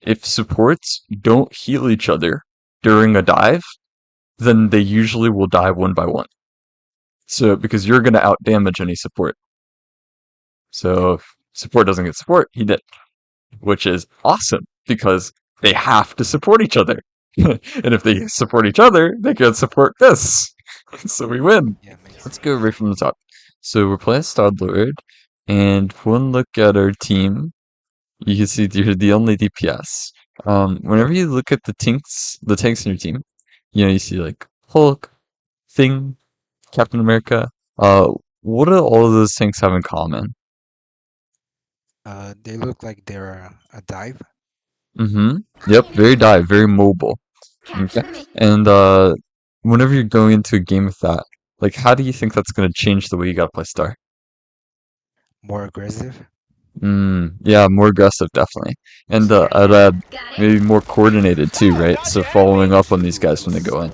if supports don't heal each other during a dive, then they usually will die one by one. So because you're gonna out damage any support. So if support doesn't get support, he did, which is awesome because they have to support each other. And if they support each other, they can support this. So we win. Yeah, makes Let's go right from the top. So we're playing Star-Lord, and one look at our team, you can see you're the only DPS. Whenever you look at the tanks in your team, you see like Hulk, Thing, Captain America. What do all of those tanks have in common? they look like they're a dive. Mm-hmm. Yep, very dive, very mobile. Okay. And whenever you're going into a game with that, like how do you think that's gonna change the way you gotta play Star? More aggressive. Yeah, more aggressive, definitely. And I'd add maybe more coordinated too, right? So following up on these guys when they go in.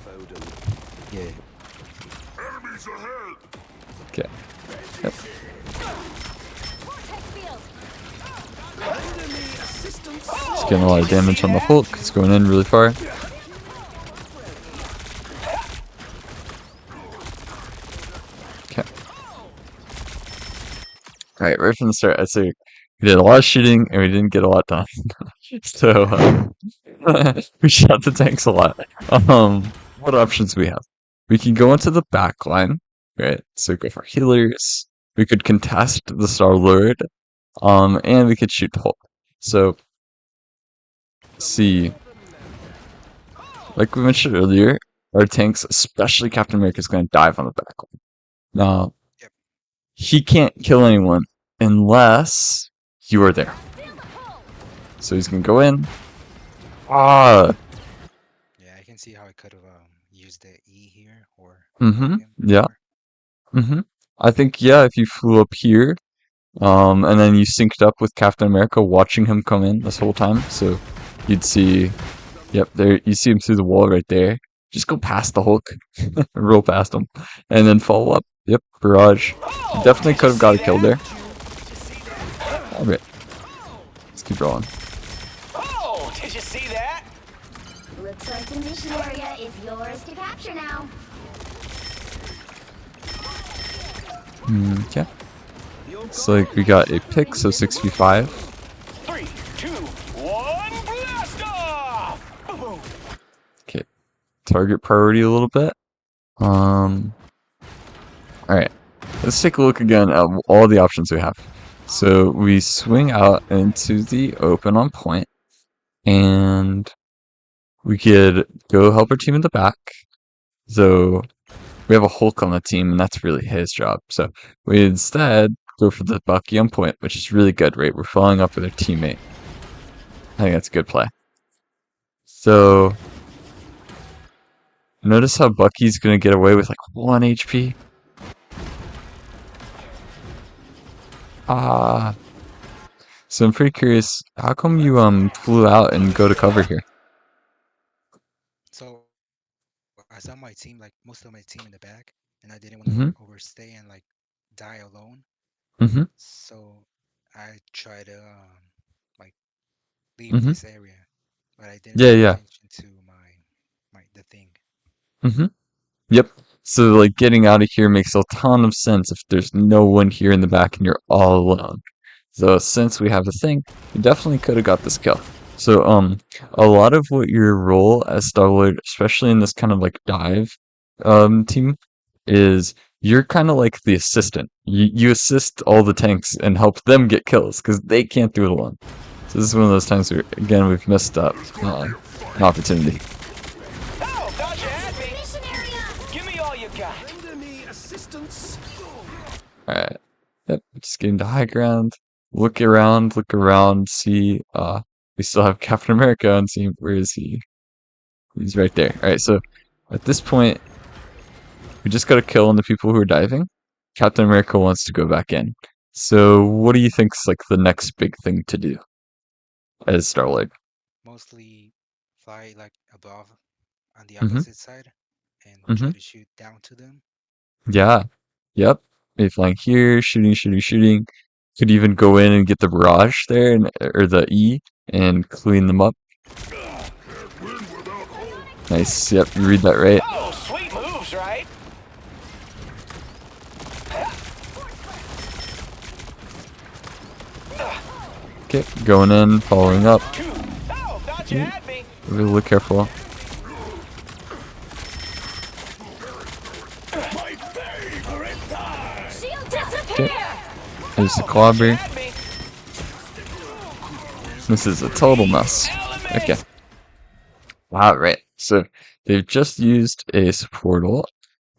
Yeah. Okay. Yep. Just getting a lot of damage on the Hulk. It's going in really far. Okay. Alright, right from the start, I'd say we did a lot of shooting and we didn't get a lot done. So, we shot the tanks a lot. What options we have? We can go into the back line, right? So go for healers. We could contest the Star-Lord, and we could shoot Hulk. So, see, like we mentioned earlier, our tanks, especially Captain America, is going to dive on the back line. Now, Yep. he can't kill anyone unless you are there. So he's going to go in. Ah, Yeah, I can see how I could have used the E here or mm-hmm, him yeah, more. mm-hmm. I think, yeah, if you flew up here, and then you synced up with Captain America, watching him come in this whole time, so you'd see, yep, there, you see him through the wall right there. Just go past the Hulk, roll past him, and then follow up. Yep, barrage. Definitely could have got a kill there. Okay, let's keep rolling. Oh, did you see that? Looks like the mission area is yours to capture now. Okay. It's like we got a pick, so 6v5. 3, 2, 1, blast off! Boom. Okay, target priority a little bit. Alright, let's take a look again at all the options we have. So we swing out into the open on point, and we could go help our team in the back. So we have a Hulk on the team, and that's really his job. So we instead go for the Bucky on point, which is really good, right? We're following up with our teammate. I think that's a good play. So notice how Bucky's gonna get away with like 1 HP. So I'm pretty curious, how come you flew out and go to cover here? So I saw my team, like most of my team in the back, and I didn't want Mm-hmm. to overstay and like die alone. Mm-hmm. So I tried to like leave Mm-hmm. this area, but I didn't Yeah, pay yeah. attention to my the thing. Mm-hmm. Yep. So like getting out of here makes a ton of sense if there's no one here in the back and you're all alone. So since we have the thing, we definitely could have got this kill. So a lot of what your role as Star-Lord, especially in this kind of like dive team, is you're kind of like the assistant. You assist all the tanks and help them get kills because they can't do it alone. So this is one of those times where again we've missed up an opportunity. Oh, thought you had me. Mission area! Give me all you got. Alright. Yep, just getting to high ground. Look around, see we still have Captain America on scene. Where is he? He's right there. Alright, so at this point, we just got to kill on the people who are diving. Captain America wants to go back in. So what do you think's like the next big thing to do as Star-Lord? Mostly fly like above on the Mm-hmm. opposite side and Mm-hmm. try to shoot down to them. Yeah. Yep. Maybe flying here, shooting. Could even go in and get the barrage there, and or the E, and clean them up. Nice. Yep, you read that right. Oh, sweet moves, right? Okay, going in, following up. Two. Oh, thought you had me. Really careful. Shield disappear! There's the clobber. Had me. This is a total mess. Okay. Alright, so they've just used a support ult,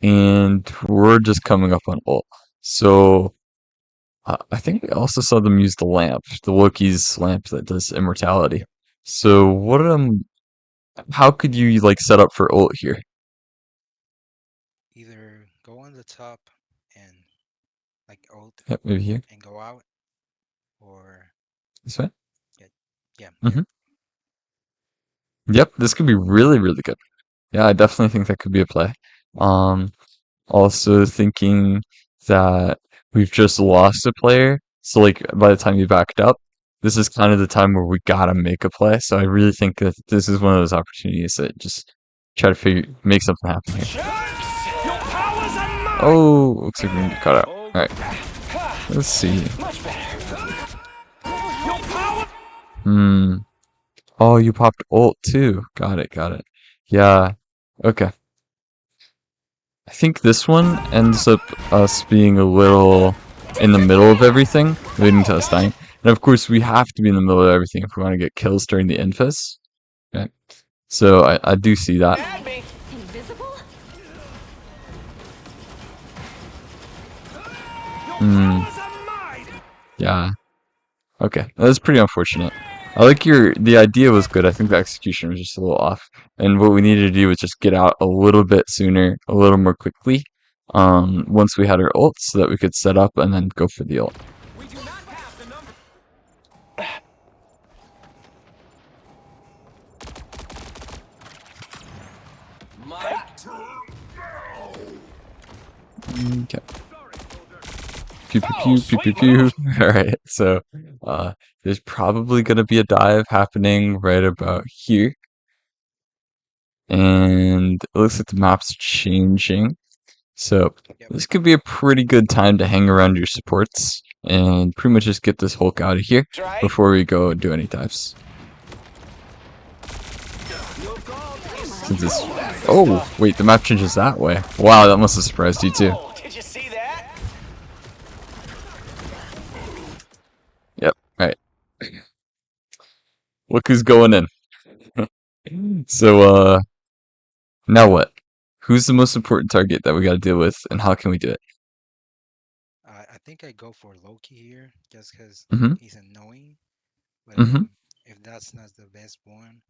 and we're just coming up on ult. So, I think we also saw them use the lamp, the Loki's lamp that does immortality. So, how could you, like, set up for ult here? Either go on the top and like ult Yep, maybe here. and go out, or This way? yeah, Mhm. Yep, this could be really, really good. Yeah, I definitely think that could be a play. Also thinking that we've just lost a player, so like by the time you backed up, this is kind of the time where we gotta make a play. So I really think that this is one of those opportunities that just try to make something happen here. Sharks, your powers are mine. Oh, looks like we're gonna get caught out. All right, let's see. Much better. Your power. Hmm. Oh, you popped ult too. Got it, got it. Yeah. Okay. I think this one ends up us being a little in the middle of everything, leading to us dying. And of course, we have to be in the middle of everything if we want to get kills during the infest. Okay. So I do see that. Had me. Invisible? Hmm. Yeah. Okay. That's pretty unfortunate. I like the idea was good. I think the execution was just a little off. And what we needed to do was just get out a little bit sooner, a little more quickly, once we had our ult so that we could set up and then go for the ult. We do not have the number. My Okay. Pew pew pew pew pew pew. Alright, so there's probably gonna be a dive happening right about here. And it looks like the map's changing. So Yep. this could be a pretty good time to hang around your supports and pretty much just get this Hulk out of here right. before we go do any dives. Since this Oh, wait, the map changes that way. Wow, that must have surprised you too. Oh, did you see that? Yep, right. Look who's going in. So, now what? Who's the most important target that we gotta deal with, and how can we do it? I think I go for Loki here just because Mhm. he's annoying. But Mhm. if that's not the best one,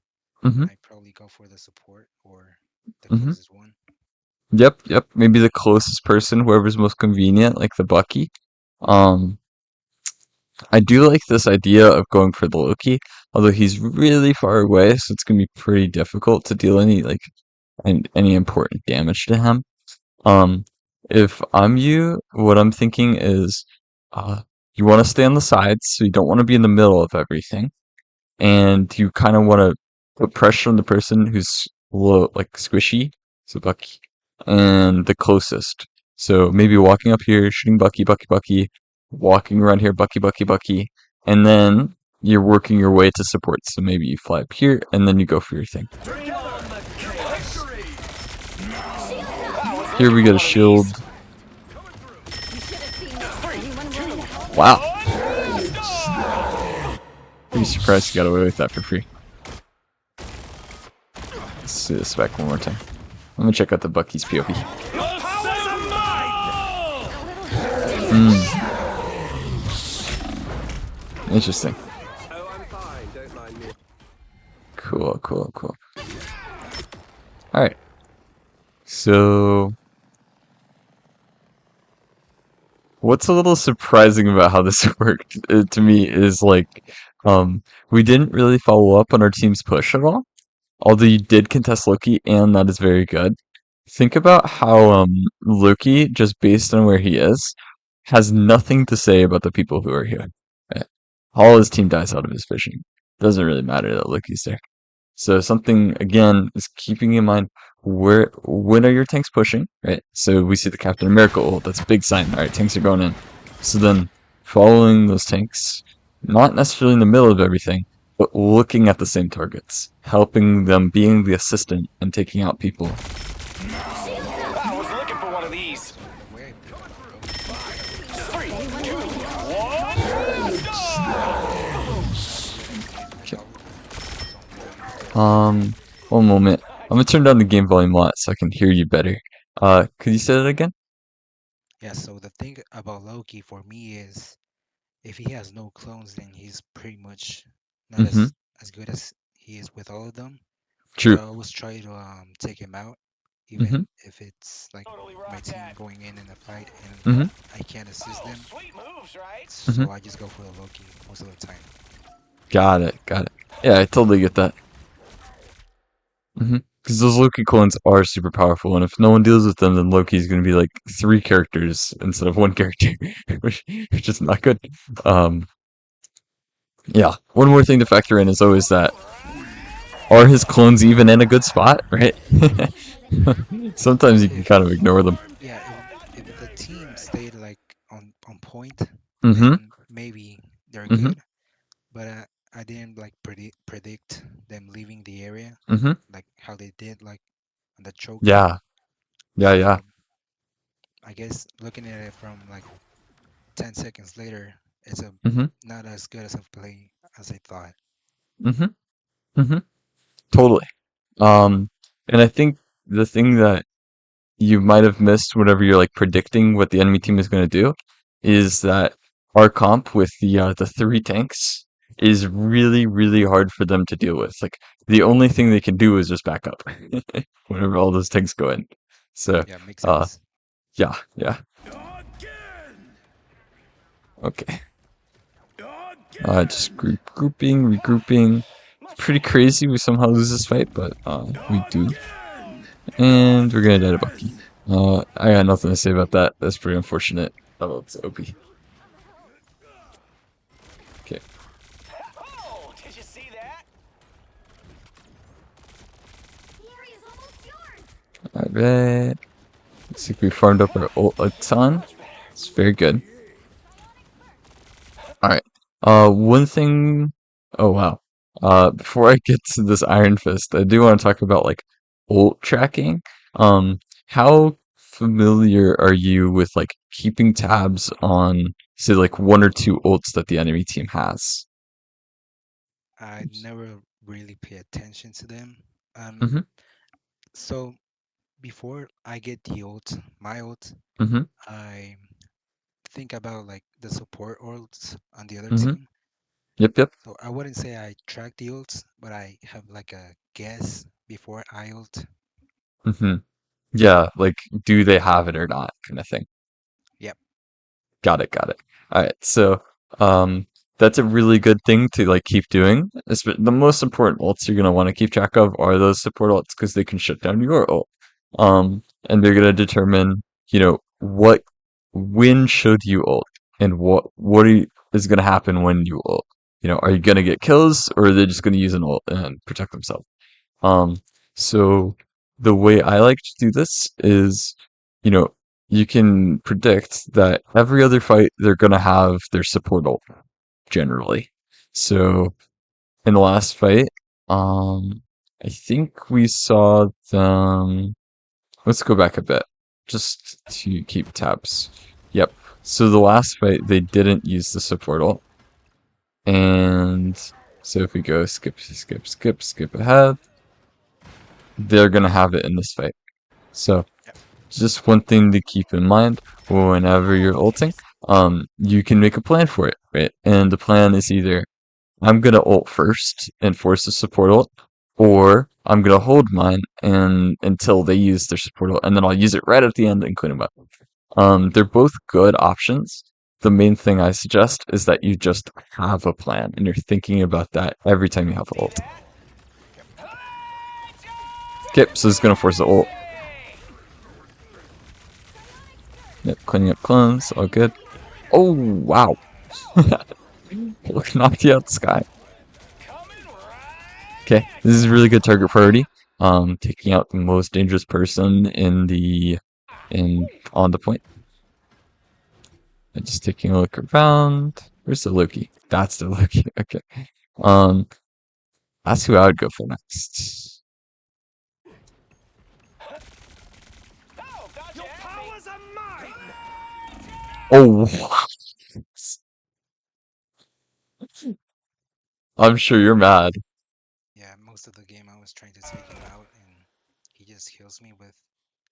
Mhm. I probably go for the support or the Mhm. closest one. Yep, yep. Maybe the closest person, whoever's most convenient, like the Bucky. Um, I do like this idea of going for the Loki, although he's really far away, so it's gonna be pretty difficult to deal any important damage to him. If I'm you, what I'm thinking is, you want to stay on the sides, so you don't want to be in the middle of everything, and you kind of want to put pressure on the person who's like squishy, so Bucky, and the closest. So maybe walking up here, shooting Bucky, Bucky, Bucky, walking around here, Bucky, Bucky, Bucky, and then you're working your way to support. So maybe you fly up here, and then you go for your thing. Here we get a shield. You should have seen this. Anyone willing to help? Wow. Pretty surprised you got away with that for free. Let's see this back one more time. Let me check out the Bucky's POV. Interesting. Cool, cool, cool. Alright. So, what's a little surprising about how this worked to me is like, we didn't really follow up on our team's push at all. Although you did contest Loki, and that is very good. Think about how Loki, just based on where he is, has nothing to say about the people who are here. Right? All his team dies out of his vision. Doesn't really matter that Loki's there. So something again is keeping in mind when are your tanks pushing, right? So we see the Captain America ult, that's a big sign. Alright, tanks are going in. So then following those tanks, not necessarily in the middle of everything, but looking at the same targets, helping them, being the assistant and taking out people. I was looking for one of these. Where I put it, bro. 3, 2, 1. One moment. I'm gonna turn down the game volume a lot so I can hear you better. Could you say that again? Yeah, so the thing about Loki for me is if he has no clones, then he's pretty much not Mm-hmm. as good as he is with all of them. True. So I always try to take him out, Mm-hmm. even if it's like Totally my rock team that. going in a fight and Mm-hmm. I can't assist Oh, them. sweet moves, right? So I just go for the Loki most of the time. Got it. Got it. Yeah, I totally get that. Because those Loki clones are super powerful, and if no one deals with them, then Loki's going to be like 3 characters instead of 1 character, which is not good. Um, yeah. One more thing to factor in is always that are his clones even in a good spot, right? Sometimes you can kind of ignore them. Yeah, if the team stayed like on point, Mm-hmm. then maybe they're Mm-hmm. good. But I didn't like predict them leaving the area Mm-hmm. like how they did like on the choke. Yeah. Yeah. Yeah. So I guess looking at it from like 10 seconds later, it's a Mm-hmm. not as good as a play as I thought. Mm-hmm. Mm-hmm. Totally. And I think the thing that you might have missed whenever you're like predicting what the enemy team is going to do is that our comp with the 3 tanks is really hard for them to deal with. Like the only thing they can do is just back up whenever all those tanks go in. So Yeah, makes uh sense. yeah, yeah. Okay. Just regrouping. Pretty crazy we somehow lose this fight, but we do. And we're gonna die to Bucky. I got nothing to say about that. That's pretty unfortunate. Oh, it's OP. Okay. Oh, did you see that? The area's almost yours. Alright. Looks like we farmed up our ult a ton. It's very good. Alright. One thing. Oh, wow. Before I get to this Iron Fist, I do want to talk about like ult tracking. How familiar are you with like keeping tabs on, say, like 1 or 2 ults that the enemy team has? I never really pay attention to them. Mm-hmm. So before I get the ult, my ult, Mm-hmm. I think about like the support ults on the other Mm-hmm. team. Yep, yep. So I wouldn't say I track the ults, but I have like a guess before I ult. Mm-hmm. Yeah, like, do they have it or not, kind of thing. Yep. Got it, got it. All right, so that's a really good thing to like keep doing. The most important ults you're gonna want to keep track of are those support ults because they can shut down your ult. And they're gonna determine, when should you ult and is gonna happen when you ult. Are you gonna get kills or are they just gonna use an ult and protect themselves? Um, so the way I like to do this is, you know, you can predict that every other fight they're gonna have their support ult generally. So in the last fight, I think we saw them. Let's go back a bit just to keep tabs. Yep. So the last fight they didn't use the support ult, and so if we go skip ahead, they're gonna have it in this fight. So just one thing to keep in mind whenever you're ulting, you can make a plan for it, right? And the plan is either I'm gonna ult first and force a support ult, or I'm gonna hold mine and until they use their support ult, and then I'll use it right at the end and clean them up. They're both good options. The main thing I suggest is that you just have a plan and you're thinking about that every time you have an ult. Okay, so it's gonna force the ult. Yep, cleaning up clones, all good. Oh, wow. Look, knocked you out the sky. Okay, this is really good target priority. Taking out the most dangerous person on the point. And just taking a look around. Where's the Loki? That's the Loki. Okay. Um, that's who I would go for next. Oh, thought you had me. Oh, I'm sure you're mad. Yeah, most of the game I was trying to take him out, and he just kills me with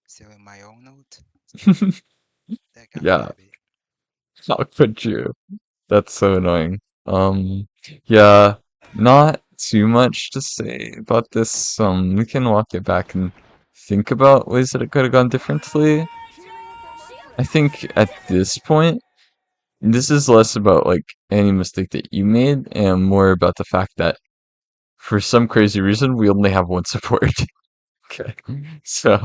stealing my own note. That got me Yeah, a bit. how could you? That's so annoying. Yeah, not too much to say about this. We can walk it back and think about ways that it could have gone differently. I think at this point, this is less about like any mistake that you made and more about the fact that for some crazy reason we only have one support. Okay. So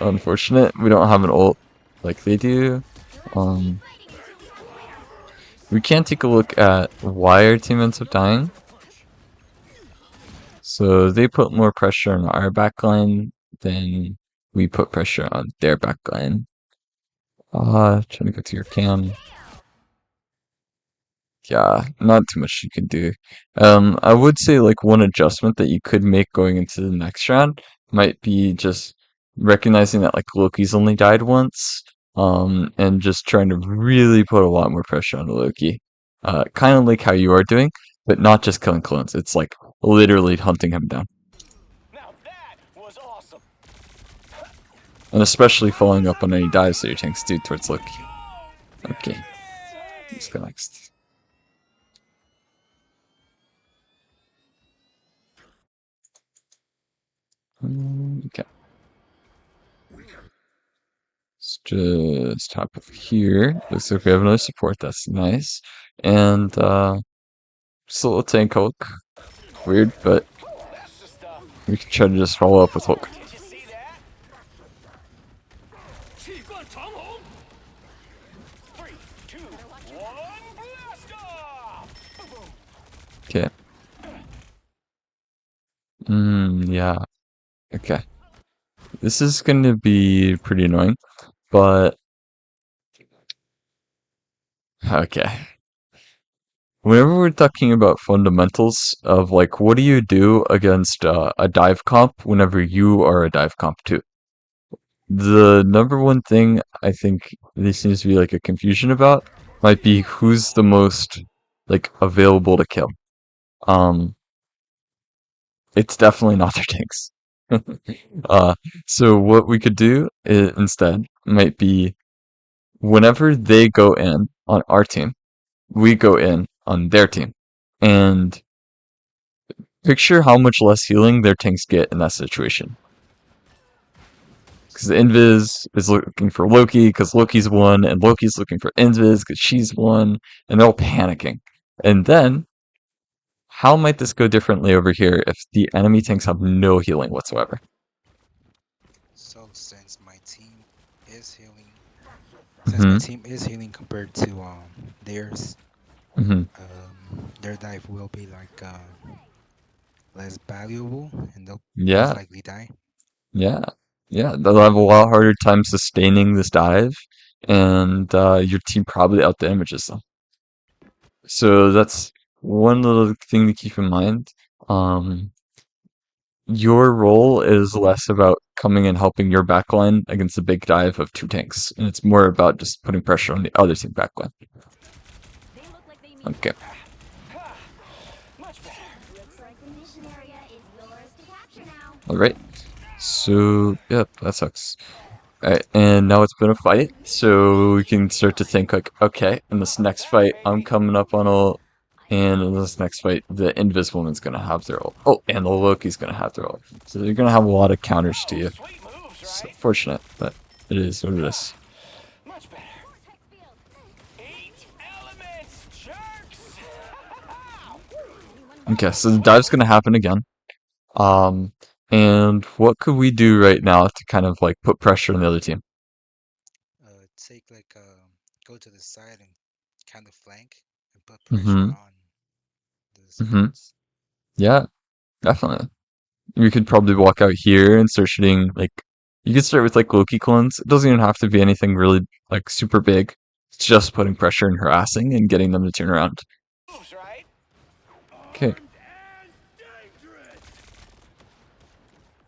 unfortunate. We don't have an ult like they do. Um we can take a look at why our team ends up dying. So they put more pressure on our backline than we put pressure on their backline. Trying to go to your cam. Yeah, not too much you can do. I would say like one adjustment that you could make going into the next round might be just recognizing that like Loki's only died once, and just trying to really put a lot more pressure on Loki. Kind of like how you are doing, but not just killing clones. It's like literally hunting him down, Now that was awesome. and especially following up on any dives that your tanks do towards Loki. Okay, let's go next. Okay. Let's just hop over here. Looks like we have another support. That's nice. And just a little tank Hulk. Weird, but That's the stuff. we can try to just follow up with Hulk. Did you see that? 3, 2, 1, blast off! Okay. Yeah. Okay. This is going to be pretty annoying, but okay. Whenever we're talking about fundamentals of like, what do you do against a dive comp whenever you are a dive comp too? The number one thing I think there seems to be like a confusion about might be who's the most like available to kill. Um, it's definitely not their tanks. uh, so what we could do instead might be whenever they go in on our team, we go in on their team, and picture how much less healing their tanks get in that situation. Because Invis is looking for Loki because Loki's won, and Loki's looking for Invis because she's won, and they're all panicking. And then, how might this go differently over here if the enemy tanks have no healing whatsoever? So since my team is healing, Hmm. compared to theirs, Hmm. their dive will be like less valuable, and they'll most Yeah, likely die. yeah, yeah. They'll have a lot harder time sustaining this dive, and your team probably outdamages them. So that's one little thing to keep in mind. Um, Your role is less about coming and helping your backline against a big dive of two tanks, and it's more about just putting pressure on the other team backline. Okay. Much better. Looks like the mission area is yours to capture now. Alright. So, yep, that sucks. Alright, and now it's been a fight, so we can start to think like, okay, in this next fight, I'm coming up on ult, and in this next fight, the Invis Woman's gonna have their ult. Oh, and the Loki's gonna have their ult. So they're gonna have a lot of counters to you. Sweet moves, It's right? unfortunate, but it is what it is. Much better. 8 elements, jerks! Okay, so the dive's gonna happen again. Um, and what could we do right now to kind of like put pressure on the other team? Take like go to the side and kind of flank and put pressure Mm-hmm. on the Mm-hmm. supports. Yeah, definitely. You could probably walk out here and start shooting, like, you could start with, like, Loki clones. It doesn't even have to be anything really, like, super big. It's just putting pressure and harassing and getting them to turn around. Moves, right? Okay,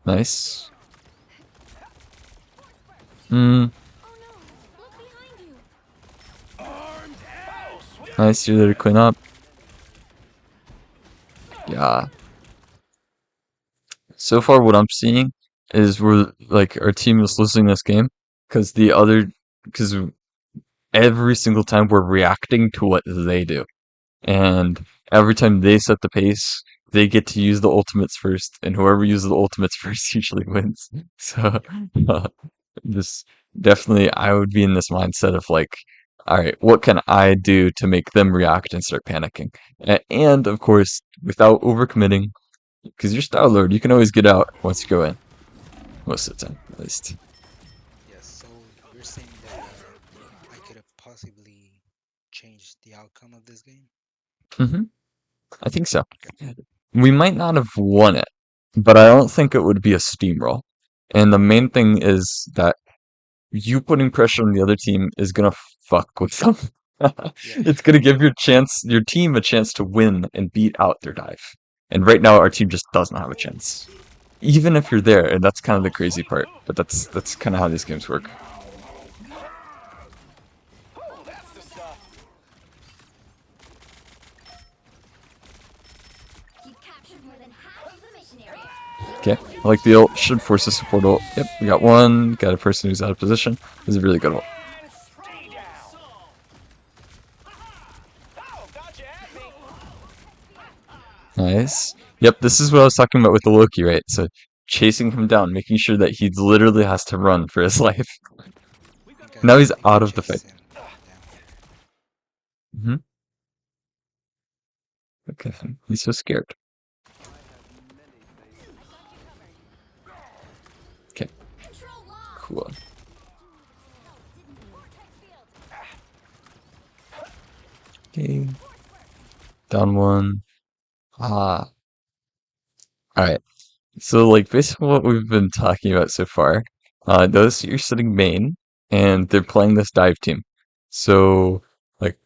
nice. Mm, Oh, sweet. nice, you're there to clean up. Yeah. So far, what I'm seeing is we're, like, our team is losing this game because because every single time we're reacting to what they do. And every time they set the pace, they get to use the ultimates first, and whoever uses the ultimates first usually wins. So, uh, this definitely, I would be in this mindset of like, all right, what can I do to make them react and start panicking? And of course, without overcommitting, because you're Star Lord, you can always get out once you go in. Most of the time, at least. Yes, so you're saying that I could have possibly changed the outcome of this game? hmm I think so. We might not have won it, but I don't think it would be a steamroll. And the main thing is that you putting pressure on the other team is gonna fuck with them. Yeah. It's gonna give your team a chance to win and beat out their dive. And right now, our team just doesn't have a chance. Even if you're there, and that's kind of the crazy part. But that's kind of how these games work. Oh, that's the stuff. You've captured more than half of the mission area. Okay, I like the ult. Should force a support ult. Yep, we got one. Got a person who's out of position. This is a really good ult. And stay down. Oh, thought you had me. Nice. Yep, this is what I was talking about with the Loki, right? So chasing him down, making sure that he literally has to run for his life. I Now he's think I out of the fight. chased him down. hmm Okay, he's so scared. Okay, Control lock. cool. Okay, down one. Ah, alright. So, like, based on what we've been talking about so far, notice that you're sitting main, and they're playing this dive team. So, like,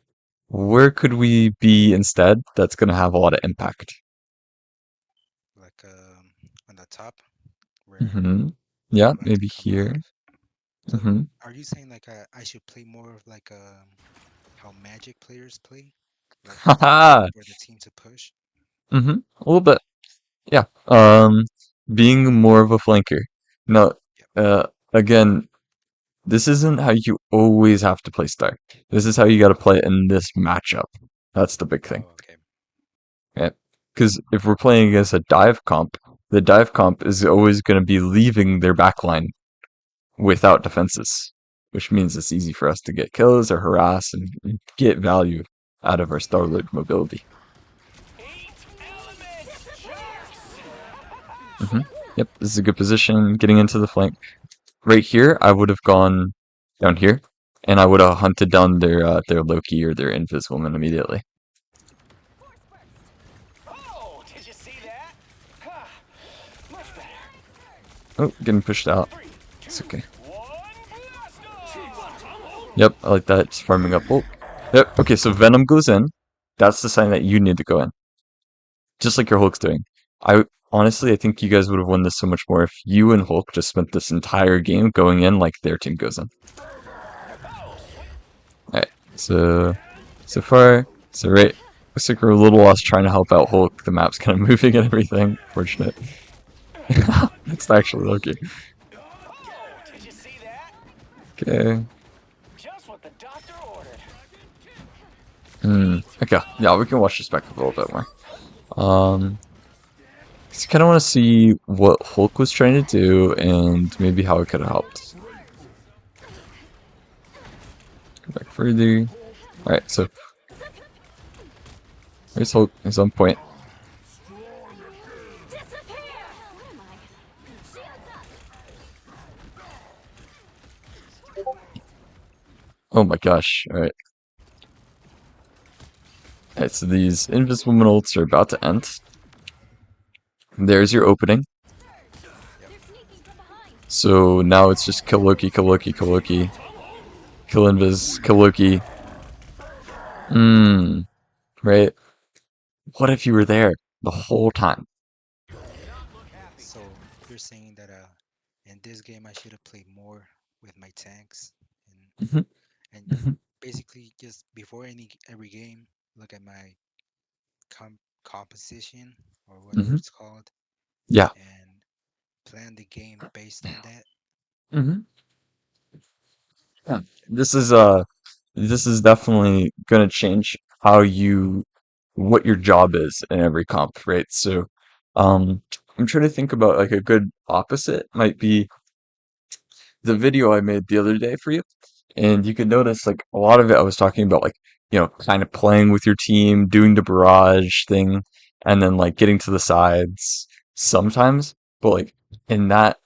where could we be instead that's gonna have a lot of impact? Like on the top where Mm-hmm. Yeah, we like to maybe come out here. of. So Mm-hmm. are you saying like I should play more of like how Magic players play? Like Haha! for the team to push? Mm-hmm. A little bit. Yeah. Being more of a flanker. No, Yep. again, this isn't how you always have to play Star. This is how you gotta play in this matchup. That's the big thing. Oh, okay. Yeah. Because if we're playing against a dive comp, the dive comp is always going to be leaving their backline without defenses, which means it's easy for us to get kills or harass and get value out of our Starlord mobility. Eat elements, jerks. hmm Yep, this is a good position. Getting into the flank. Right here, I would have gone down here, and I would have hunted down their Loki or their Invis woman immediately. Oh, did you see that? Ah, much better. Oh, getting pushed out. 3, 2, It's okay. 1, blast off! Yep, I like that. It's farming up ult. Yep, okay, so Venom goes in. That's the sign that you need to go in. Just like your Hulk's doing. Honestly, I think you guys would have won this so much more if you and Hulk just spent this entire game going in like their team goes in. Alright, so far, so right. Looks like we're a little lost trying to help out Hulk. The map's kind of moving and everything. Fortunate. It's actually Loki. Oh, did you see that? Okay. Just what the doctor ordered. Okay, yeah, we can watch this back a little bit more. I kind of want to see what Hulk was trying to do and maybe how it could have helped. Go back further. Alright, so where's Hulk? He's on point. Disappear. Where am I? Shields up. Oh my gosh, alright. Alright, so these Invisible ults are about to end. There's your opening. So now it's just kill Loki, kill Loki, kill Loki, kill Invis, kill Loki. Right? What if you were there the whole time? So you're saying that in this game I should have played more with my tanks and hmm and hmm basically just before every game look at my composition or whatever hmm it's called Yeah. and plan the game based on that. hmm Yeah. This is definitely gonna change how what your job is in every comp, right? So, I'm trying to think about like a good opposite might be the video I made the other day for you. And you could notice like a lot of it I was talking about like, kind of playing with your team, doing the barrage thing, and then like getting to the sides sometimes. But like in that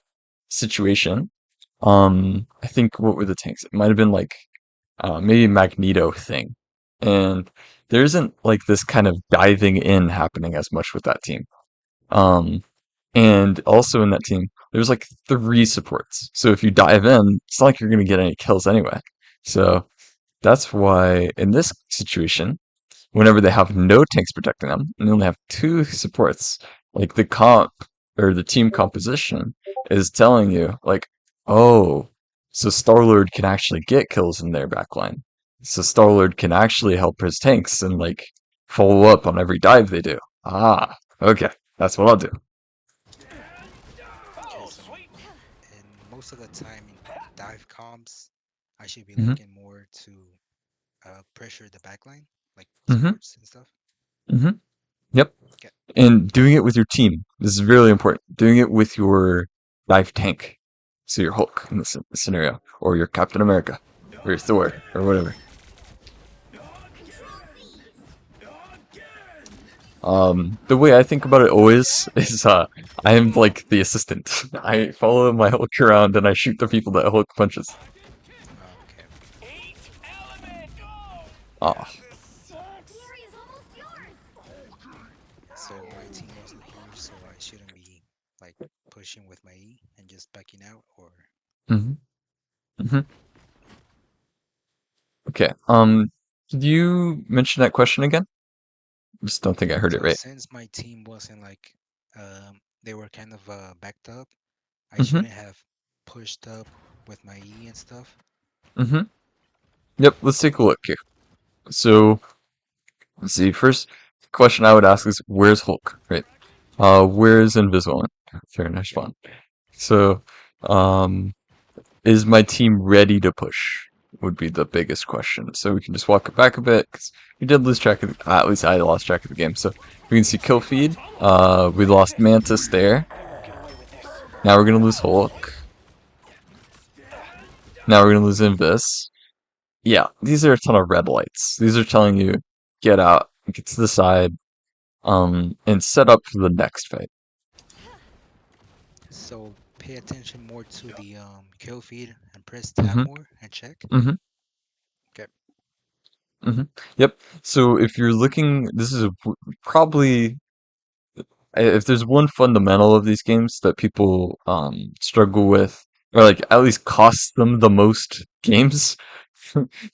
situation, I think what were the tanks? It might have been like maybe Magneto thing. And there isn't like this kind of diving in happening as much with that team. Um, and also in that team, there's like three supports. So if you dive in, it's not like you're going to get any kills anyway. So that's why in this situation, whenever they have no tanks protecting them and they only have two supports, like the comp or the team composition is telling you, like, oh, so Star-Lord can actually get kills in their backline. So Star-Lord can actually help his tanks and like follow up on every dive they do. Ah, okay, that's what I'll do. Oh, Because sweet. in most of the time in dive comps, I should be hmm looking more to pressure the backline, like hmm supports and stuff. hmm Yep. Okay. And doing it with your team. This is really important. Doing it with your dive tank. So your Hulk in this scenario, or your Captain America, or your Thor, or whatever. The way I think about it always is, I am like the assistant. I follow my Hulk around and I shoot the people that Hulk punches. Okay. Eat element. Oh, Ah, this sucks. So my team wasn't here, so I shouldn't be like pushing with my E and just backing out, or hmm hmm Okay. Did you mention that question again? Just don't think I heard it so right. since my team wasn't like they were kind of backed up, I hmm shouldn't have pushed up with my E and stuff. hmm Yep. Let's take a look here. So let's see. First question I would ask is, where's Hulk? Right. Where's Invisible? Fair nice one. So, um, is my team ready to push? Would be the biggest question. So we can just walk it back a bit because we did lose track of. At least I lost track of the game. So we can see kill feed. We lost Mantis there. Now we're gonna lose Hulk. Now we're gonna lose Invis. Yeah, these are a ton of red lights. These are telling you get out, get to the side, and set up for the next fight. So pay attention more to the kill feed and press tab hmm more and check. hmm Okay. hmm Yep. So if you're looking, this is probably if there's one fundamental of these games that people struggle with, or like at least costs them the most games,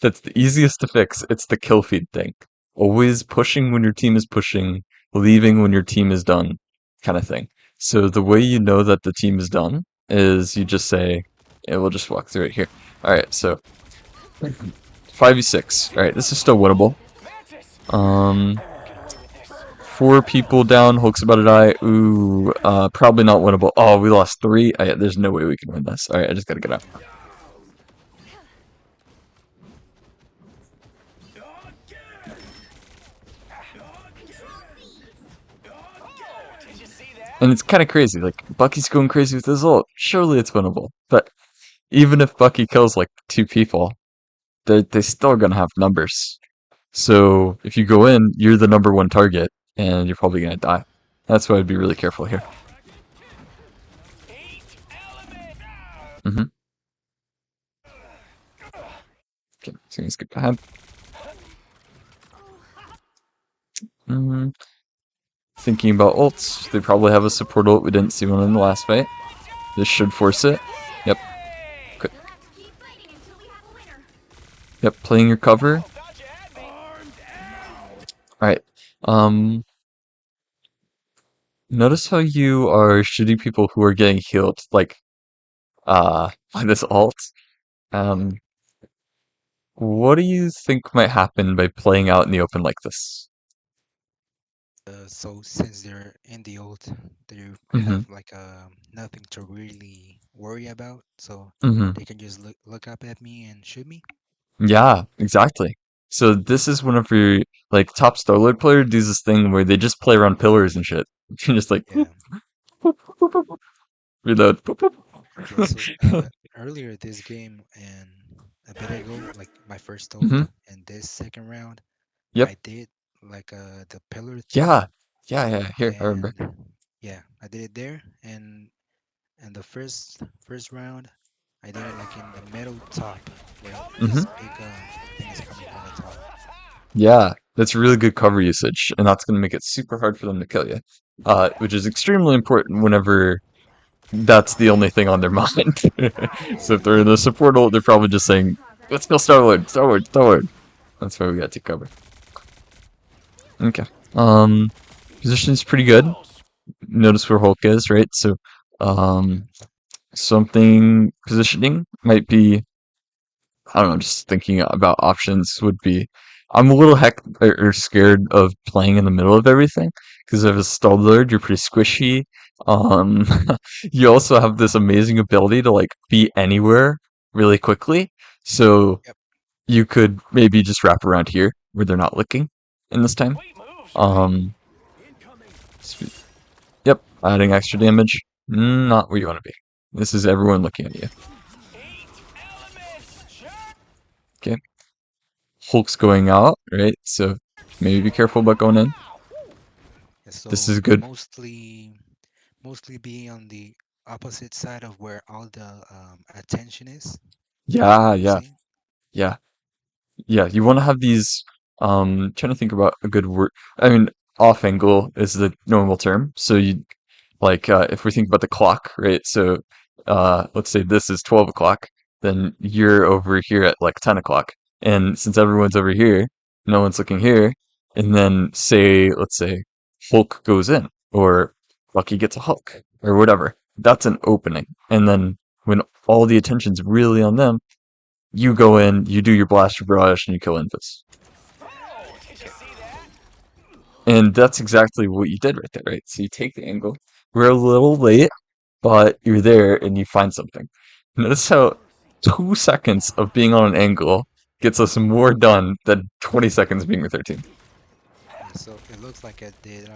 that's the easiest to fix. It's the kill feed thing. Always pushing when your team is pushing, leaving when your team is done, kind of thing. So the way you know that the team is done is you just say, yeah, we'll just walk through it here. All right, so 5v6. All right, this is still winnable. Mantis. Um, I won't get away with this. Four people down. Hulk's about to die. Ooh, probably not winnable. Oh, we lost three. There's no way we can win this. All right, I just gotta get out. Oh, did you see that? And it's kind of crazy. Like Bucky's going crazy with his ult. Surely it's winnable. But even if Bucky kills like two people, they still gonna have numbers. So if you go in, you're the number one target, and you're probably gonna die. That's why I'd be really careful here. Eat element. hmm Okay, so let's skip ahead. Mm, thinking about ults, they probably have a support ult. We didn't see one in the last fight. This should force it. Yep. Good. We'll have to keep fighting until we have a winner. Yep. Playing your cover. Thought you had me. All right. Notice how you are shooting people who are getting healed, like, by this ult. Um, what do you think might happen by playing out in the open like this? So since they're in the ult, they Mm-hmm. have like nothing to really worry about. So Mm-hmm. they can just look up at me and shoot me. Yeah, exactly. So this is one of your like top Starlord player does this thing where they just play around pillars and shit. Just like Yeah. boop, boop, boop, boop, reload. Boop, boop. Yeah. So earlier this game and a bit ago, like my first ult Mm-hmm. and this second round, Yep. I did like the pillar thing, Yeah. Yeah. Here, I remember. and yeah, I did it there, and the first round, I did it like in the middle top, where Mm-hmm. this big thing is coming from the top. Yeah, that's really good cover usage, and that's gonna make it super hard for them to kill you. Which is extremely important whenever that's the only thing on their mind. So if they're in the support ult, they're probably just saying, "Let's kill Starlord, Starlord, Starlord." That's why we got to cover. Okay. Position is pretty good. Notice where Hulk is, right? So, something positioning might be, I don't know, just thinking about options would be, I'm a little scared of playing in the middle of everything because if it's Starlord, you're pretty squishy. Um, you also have this amazing ability to like be anywhere really quickly. So Yep. you could maybe just wrap around here where they're not looking in this time. Sweet moves, right? Um, Yep, adding extra damage. Not where you want to be. This is everyone looking at you. Eight elements. Sure. Okay. Hulk's going out, right? So maybe be careful about going in. Yeah, This so is good. mostly be on the opposite side of where all the attention is. Yeah, You yeah, see? yeah, yeah. You want to have these. Trying to think about a good word. I mean, off angle is the normal term. So you like if we think about the clock, right? So let's say this is 12 o'clock, then you're over here at like 10 o'clock. And since everyone's over here, no one's looking here. And then say, let's say Hulk goes in or Lucky gets a hook or whatever. That's an opening. And then when all the attention's really on them, you go in, you do your blaster barrage, and you kill Invis. Oh, did you see that? And that's exactly what you did right there, right? So you take the angle. We're a little late, but you're there and you find something. Notice how 2 seconds of being on an angle gets us more done than 20 seconds being with our team. Yeah, so it looks like I did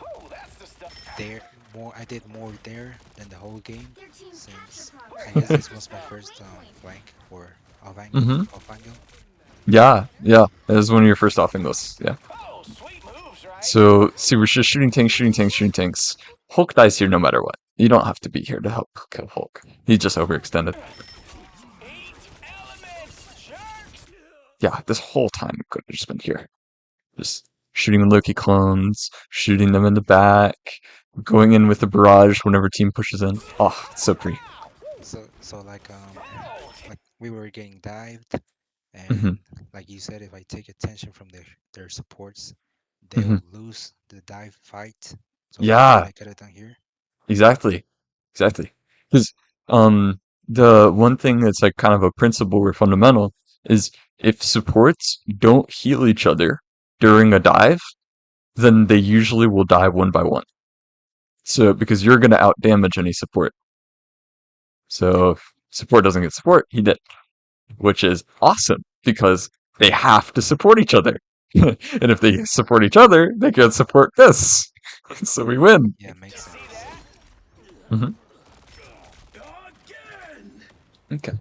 Oh, that's the stuff. there more. I did more there than the whole game, Their team's since captured I progress. guess this was my first flank for Alvango. Mm-hmm. Alvango. Yeah, yeah. That was one of your first off angles. Yeah. Oh, sweet moves, right? So, see, we're just shooting tanks, shooting tanks, shooting tanks. Hulk dies here no matter what. You don't have to be here to help kill Hulk. He's just overextended. Eight elements. Sure. Yeah, this whole time we could have just been here. Just shooting Loki clones, shooting them in the back, going in with the barrage whenever team pushes in. Oh, it's so pretty. So Oh, like we were getting dived, Hmm. and like you said, if I take attention from their supports, Hmm. they'll lose the dive fight. So look what Yeah, I could have done here. exactly. Exactly. Because the one thing that's like kind of a principle or fundamental is if supports don't heal each other during a dive, then they usually will die one by one. So because you're gonna out damage any support. Yep. So if support doesn't get support, he did. Which is awesome because they have to support each other. And if they support each other, they can support this. So we win. Yeah, makes see sense. that? Hmm. Okay.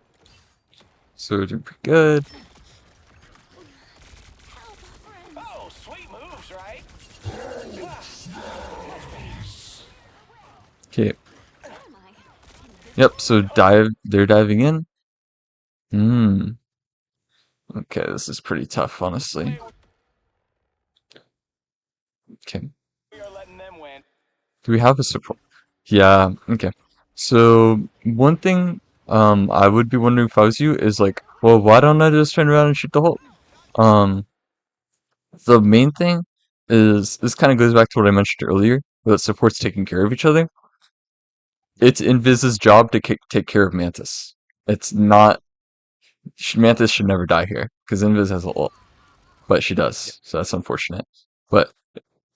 So we're doing pretty good. Oh, sweet moves, right? Okay. Yep, so they're diving in. Hmm. Okay, this is pretty tough, honestly. Okay. We are letting Do we have a support? Yeah, okay. So one thing I would be wondering if I was you is like, well, why don't I just turn around and shoot the hole? Um the main thing is this kind of goes back to what I mentioned earlier, about supports taking care of each other. It's Invis's job to take care of Mantis. It's not Mantis should never die here because Invis has a ult, but she Yep. does, so that's unfortunate. But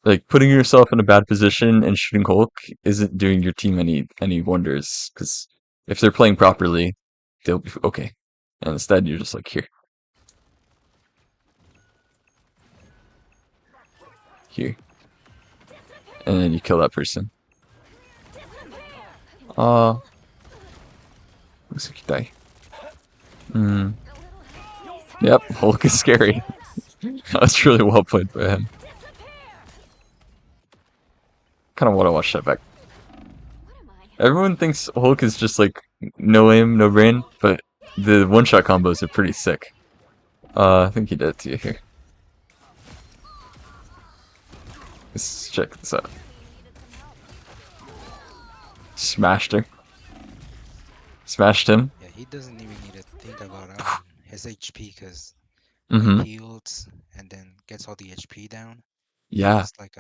like putting yourself in a bad position and shooting Hulk isn't doing your team any wonders because if they're playing properly, they'll be okay. And instead, you're just like here, here, and then you kill that person. Uh, looks like you die. Hmm. Yep, Hulk is scary. That's really well played by him. Kind of want to watch that back. Everyone thinks Hulk is just like no aim, no brain, but the one-shot combos are pretty sick. I think he did it to you here. Let's check this out. Smashed her. Smashed him. Yeah, he doesn't even need to think about his HP because Mm-hmm. when he ults and then gets all the HP down, he Yeah. just like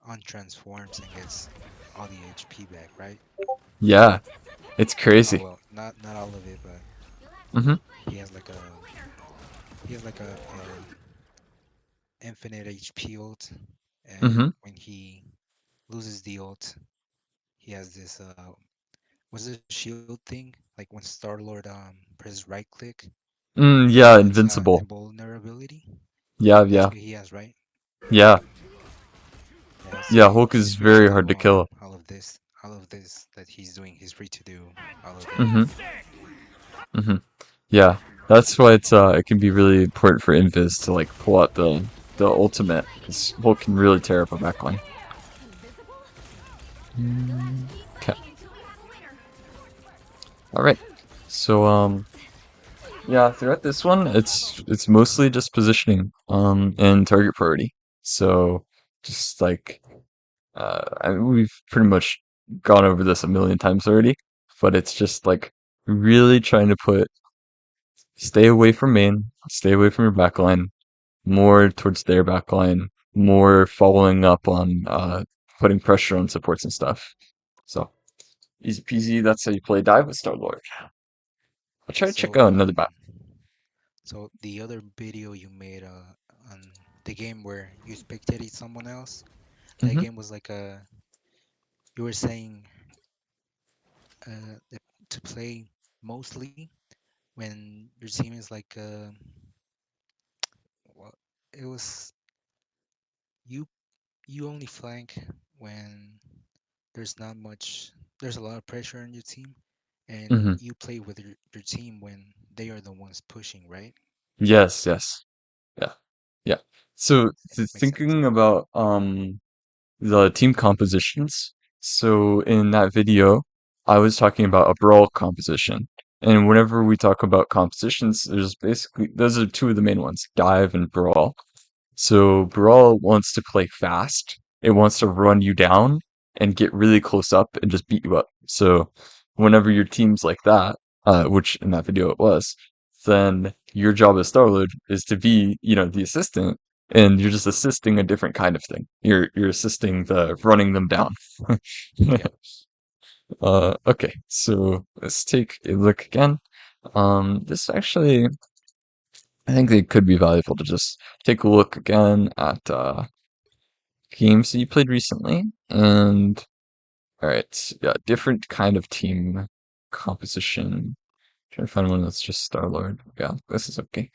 untransforms and gets all the HP back, right? Yeah. It's Oh crazy. well, not all of it, but Mm-hmm. he has like a he has like a infinite HP ult, and Mm-hmm. when he loses the ult, he has this was it a shield thing? Like when Star Lord presses right click, he Yeah, gets invincible. invulnerability. Yeah, That's yeah. what he has, right? Yeah. Yeah, so Yeah, Hulk he's is free to very hard do to kill. all of this that he's doing. He's free to do all of it. Mm-hmm. Mm-hmm. Yeah. That's why it can be really important for Invis to like pull out the ultimate, because Hulk can really tear up a backline. Okay. Alright. So yeah, throughout this one, it's mostly just positioning and target priority. So just like we've pretty much gone over this a million times already, but it's just like really trying to stay away from main, stay away from your backline, more towards their backline, more following up on putting pressure on supports and stuff. So easy peasy, that's how you play dive with Star-Lord. I'll try to check So out another map. so the other video you made on the game where you spectated someone else, that Hmm. game was like you were saying to play mostly when your team is like well, it was you you only flank when there's not much there's a lot of pressure on your team, and Hmm. you play with your team when they are the ones pushing, right? Yes, yes. Yeah. Yeah. So Makes sense. thinking about the team compositions. So in that video, I was talking about a brawl composition. And whenever we talk about compositions, there's basically those are two of the main ones, dive and brawl. So brawl wants to play fast. It wants to run you down and get really close up and just beat you up. So whenever your team's like that, which in that video it was, then your job as Starlord is to be, the assistant, and you're just assisting a different kind of thing. You're assisting the running them down. Yeah. Okay, so let's take a look again. This actually, I think it could be valuable to just take a look again at games that you played recently. And all right, yeah, different kind of team composition. Trying to find one that's just Star-Lord. Yeah, this is okay.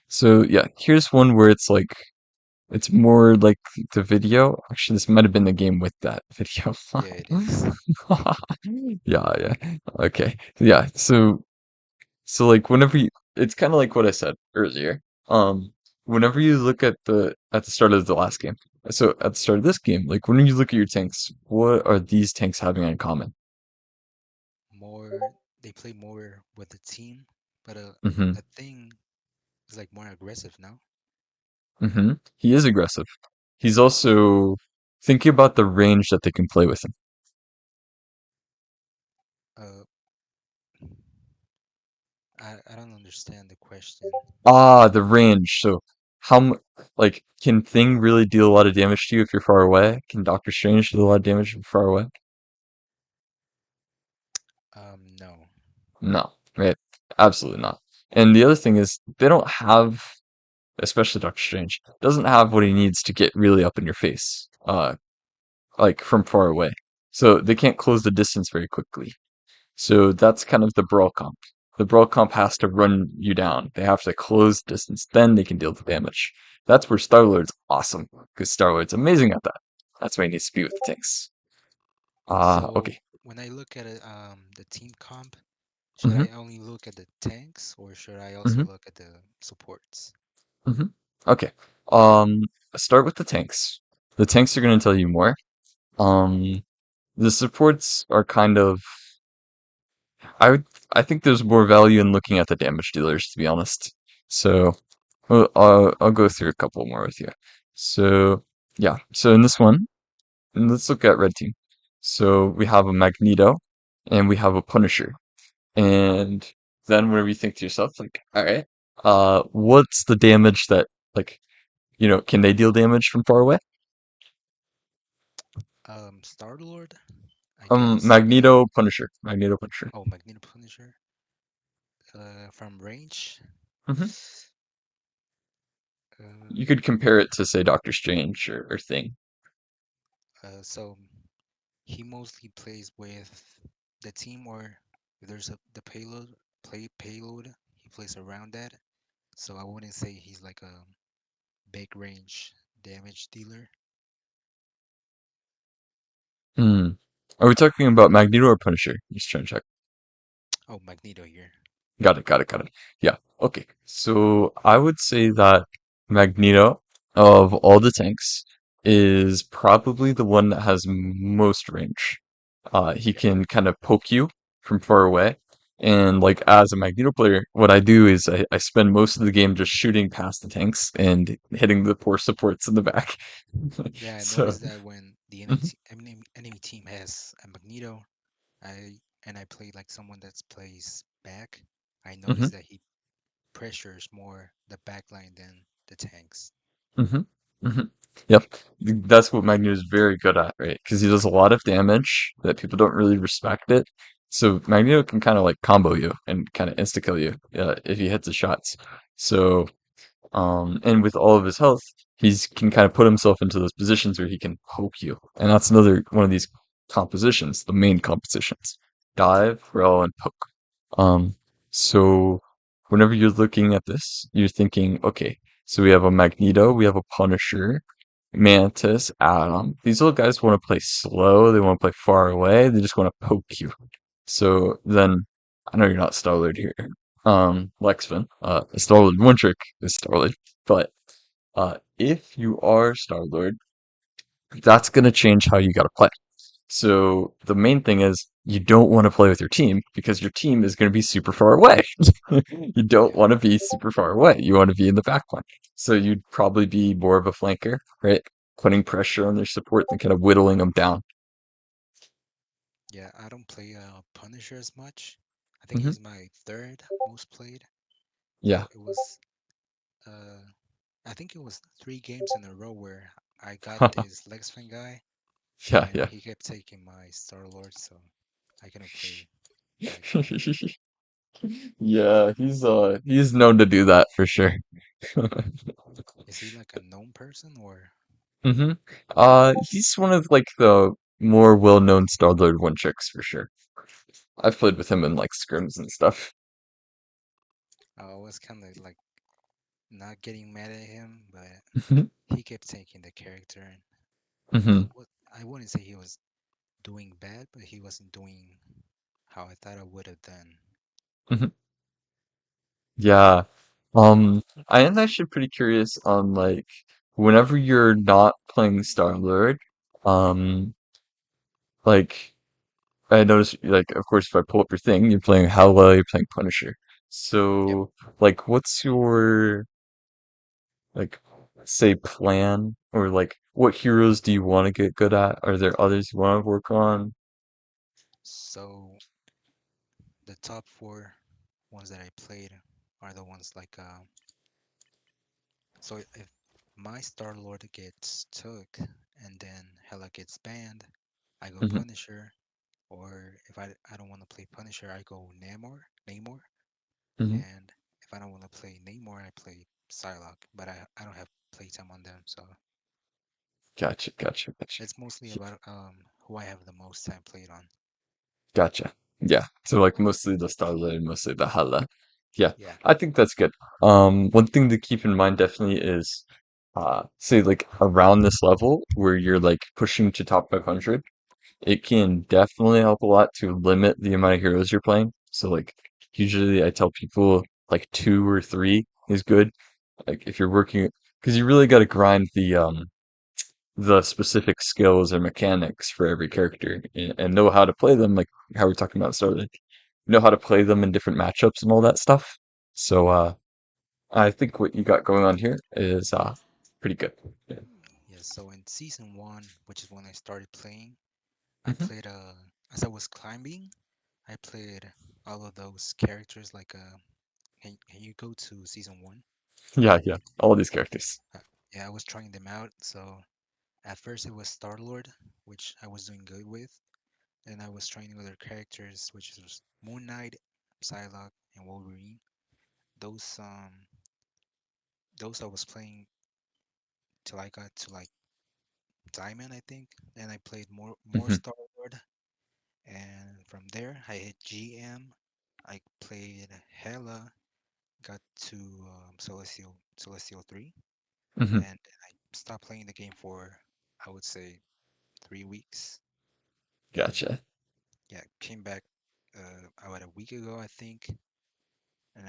So yeah, here's one where it's more like the video. Actually, this might have been the game with that video. Yeah, it is. Yeah, yeah. Okay. Yeah, so like whenever it's kind of like what I said earlier. Whenever you look at the start of the last game. So at the start of this game, like when you look at your tanks, what are these tanks having in common? More they play more with the team, but Mm-hmm. a thing is like more aggressive now. Mm-hmm. He is aggressive. He's also thinking about the range that they can play with him. Uh, I don't understand the question. Ah, the range. So, like, can Thing really deal a lot of damage to you if you're far away? Can Doctor Strange do a lot of damage if you're far away? No. No, right? Absolutely not. And the other thing is, they don't have, especially Doctor Strange, doesn't have what he needs to get really up in your face, like from far away. So they can't close the distance very quickly. So that's kind of the brawl comp. The brawl comp has to run you down. They have to close distance, then they can deal the damage. That's where Star Lord's awesome, because Star Lord's amazing at that. That's why he needs to be with the tanks. So Okay. when I look at it, the team comp, should hmm I only look at the tanks or should I also hmm look at the supports? hmm Okay. Um, Start with the tanks. The tanks are going to tell you more. Um, the supports are kind of I would I think there's more value in looking at the damage dealers, to be honest. So I'll go through a couple more with you. So yeah, so in this one, let's look at red team. So we have a Magneto and we have a Punisher. And then whenever you think to yourself, like, all right, what's the damage that like can they deal damage from far away? Star-Lord, I guess. Magneto, Punisher. Oh, Magneto Punisher. From range. hmm You Uh, could compare it to say Doctor Strange or Thing. so he mostly plays with the team, or if there's the payload, he plays around that. So I wouldn't say he's like a big range damage dealer. Hmm. Are we talking about Magneto or Punisher? Just trying to check. Oh, Magneto here. Got it. Yeah. Okay. So I would say that Magneto, of all the tanks, is probably the one that has most range. He can kind of poke you from far away. And like as a Magneto player, what I do is I spend most of the game just shooting past the tanks and hitting the poor supports in the back. Yeah, I So, noticed that when the mhm, enemy team has a Magneto, I play like someone that plays back. I mhm. noticed that he pressures more the back line than the tanks. hmm hmm Yep. That's what Magneto is very good at, right? Because he does a lot of damage that people don't really respect it. So Magneto can kind of like combo you and kind of insta kill you if he hits the shots. So and with all of his health, he's can kind of put himself into those positions where he can poke you, and that's another one of these compositions, the main compositions: dive, roll, and poke. Um, so whenever you're looking at this, you're thinking, okay, so we have a Magneto, we have a Punisher, Mantis, Atom. These little guys want to play slow, they want to play far away, they just want to poke you. So then, I know you're not Star-Lord here. Lexman, Star-Lord, one trick is Star-Lord, but if you are Star-Lord, that's gonna change how you gotta play. So the main thing is you don't want to play with your team because your team is going to be super far away. You don't Yeah, want to be super far away. You want to be in the back line. So you'd probably be more of a flanker, right? Putting pressure on their support and kind of whittling them down. yeah. I don't play Punisher as much. I think hmm he's my third most played. Yeah, It was uh, I think it was 3 games in a row where I got this Lexfan guy, yeah, and yeah. he kept taking my Star Lord, so I couldn't play that guy. Yeah, he's known to do that for sure. Is he like a known person or? hmm he's one of like the more well-known Star-Lord one tricks for sure. I've played with him in like scrims and stuff. I was kind of like not getting mad at him, but hmm he kept taking the character, and hmm I wouldn't say he was doing bad, but he wasn't doing how I thought I would have done. hmm Yeah. Um, I am actually pretty curious on like whenever you're not playing Star-Lord, um, like I notice like of course if I pull up your thing, you're playing Hela, you're playing Punisher. Yep. So like what's your like say plan or like what heroes do you want to get good at? Are there others you want to work on? So the top four ones that I played are the ones like so if my Star Lord gets took and then Hela gets banned, I go Hmm. Punisher. Or if I don't want to play Punisher, I go Namor. Hmm. And if I don't want to play Namor, I play Psylocke. But I don't have playtime on them, so Gotcha, gotcha, gotcha. it's mostly about who I have the most time played on. Gotcha. Yeah. So like mostly the Starlight, mostly the Hala. Yeah, Yeah. I think that's good. One thing to keep in mind definitely is say like around this level where you're like pushing to top 500, it can definitely help a lot to limit the amount of heroes you're playing. So like usually I tell people like two or three is good. Like if you're working, because you really got to grind the specific skills or mechanics for every character and know how to play them, like how we're talking about started. Know how to play them in different matchups and all that stuff. So I think what you got going on here is pretty good. Yeah. Yeah. So in season one, which is when I started playing, I Hmm. played as I was climbing, I played all of those characters like can you go to season one? Yeah, yeah. All these characters. Uh, yeah, I was trying them out. So at first it was Star Lord, which I was doing good with. Then I was trying other characters, which was Moon Knight, Psylocke, and Wolverine. Those um those I was playing till I got to like Diamond, I think. Then I played more Hmm. Star Lord, and from there I hit GM. I played Hela, got to Celestial 3, Hmm. and I stopped playing the game for I would say 3 weeks. And Gotcha. yeah, came back about a week ago, I think, and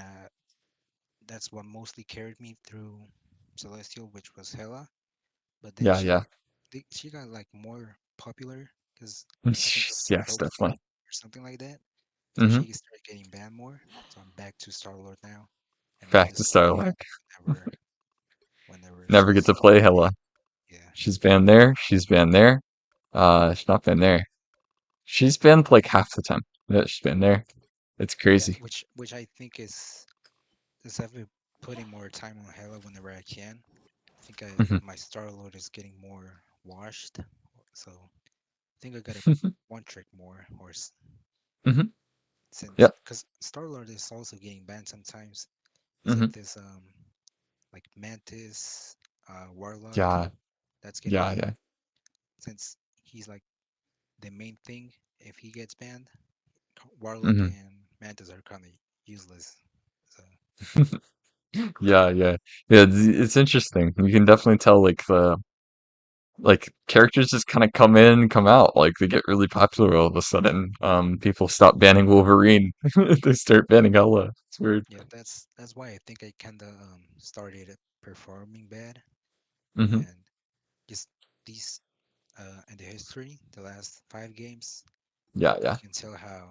that's what mostly carried me through Celestial, which was Hela. But then Yeah, yeah. she got like more popular because I think of the Yes, Pro Play definitely. or something like that. So Hmm. she started getting banned more. So I'm back to Star Lord now, and I Back to use her Starlight. whenever Never get she's to play Hela. yeah. She's banned there. She's banned there. She's not been there. She's banned like half the time that she's been there. It's Yeah, crazy. which I think is I've been putting more time on Hela whenever I can. I think Hmm. my Star Lord is getting more washed, so I think I gotta one trick more, or Hmm. since Yep. because Star Lord is also getting banned sometimes. It's like Hmm. this like Mantis, Warlock. Yeah. That's getting Yeah. banned Yeah. since he's like the main thing. If he gets banned, Warlock Hmm. and Mantis are kind of useless. So Yeah. Yeah. Yeah. It's interesting. You can definitely tell like the like characters just kind of come in, come out. Like they get really popular all of a sudden. People stop banning Wolverine. They start banning Ella. It's weird. yeah, that's why I think I kind of started performing bad, Hmm. and just these in the history, the last 5 games, Yeah. you Yeah. can tell how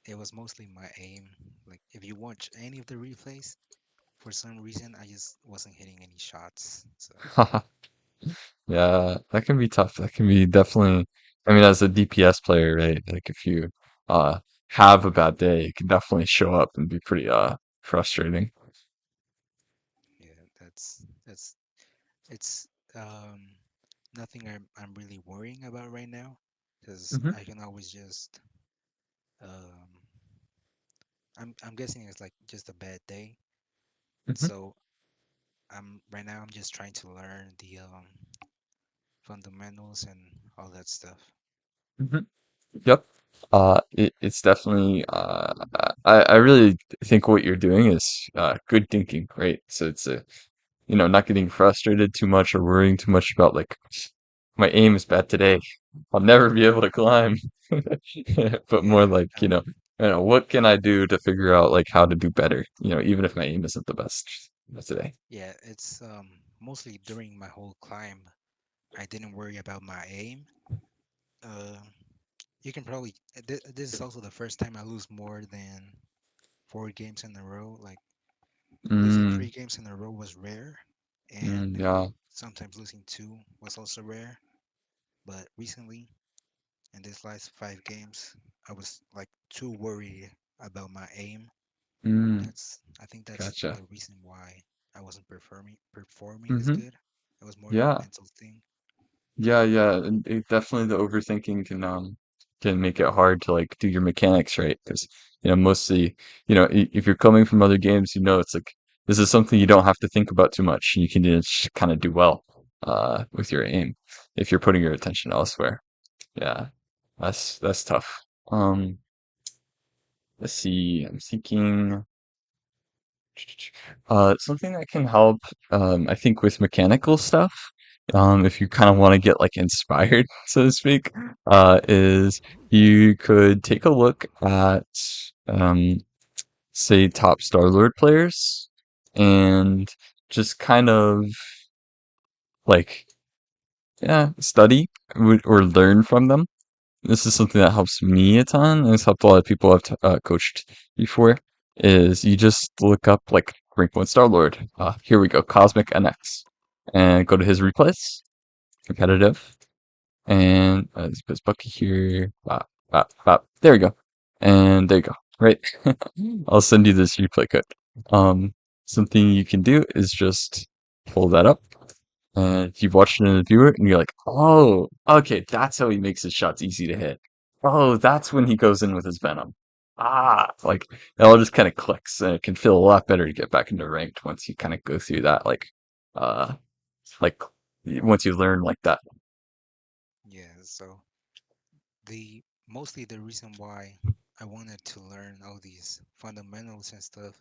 it was mostly my aim. Like if you watch any of the replays, for some reason I just wasn't hitting any shots. So Yeah, that can be tough. That can be definitely, I mean, as a DPS player, right? Like if you uh have a bad day, it can definitely show up and be pretty frustrating. yeah, that's it's um nothing I'm really worrying about right now because Hmm. I can always just um I'm guessing it's like just a bad day. Hmm. So I'm right now I'm just trying to learn the fundamentals and all that stuff. Hmm. Yep. It's definitely I really think what you're doing is good thinking, right? So it's not getting frustrated too much or worrying too much about like my aim is bad today. I'll never be able to climb. But more Yeah, like, what can I do to figure out like how to do better, even if my aim isn't the best today. yeah, it's mostly during my whole climb I didn't worry about my aim. Uh, you can probably this is also the first time I lose more than 4 games in a row. Like losing Mm, 3 games in a row was rare, and yeah. sometimes losing two was also rare. But recently, in these last 5 games, I was like too worried about my aim. Mm, I think that's gotcha. the reason why I wasn't performing as Mm-hmm. good. It was more of a Yeah. mental thing. Yeah, yeah, and definitely the overthinking can make it hard to like do your mechanics right because mostly if you're coming from other games it's like this is something you don't have to think about too much and you can just kind of do well with your aim if you're putting your attention elsewhere. Yeah, that's tough. Let's see. I'm thinking. Something that can help, I think, with mechanical stuff, if you kind of want to get like inspired, so to speak, is you could take a look at, um, say, top Star-Lord players and just kind of like, yeah, study or learn from them. This is something that helps me a ton, and it's helped a lot of people I've coached before, is you just look up, like, rank 1 Star-Lord. Here we go, Cosmic NX. And go to his replays, competitive, and let's put Bucky here. Bop, bop, bop. There we go. And there you go. Right. I'll send you this replay code. Something you can do is just pull that up and you've watched it in the viewer, and you're like, oh, okay, that's how he makes his shots easy to hit. Oh, that's when he goes in with his venom. Like it all just kind of clicks, and it can feel a lot better to get back into ranked once you kind of go through that, uh, like once you learn like that. Yeah, so the mostly the reason why I wanted to learn all these fundamentals and stuff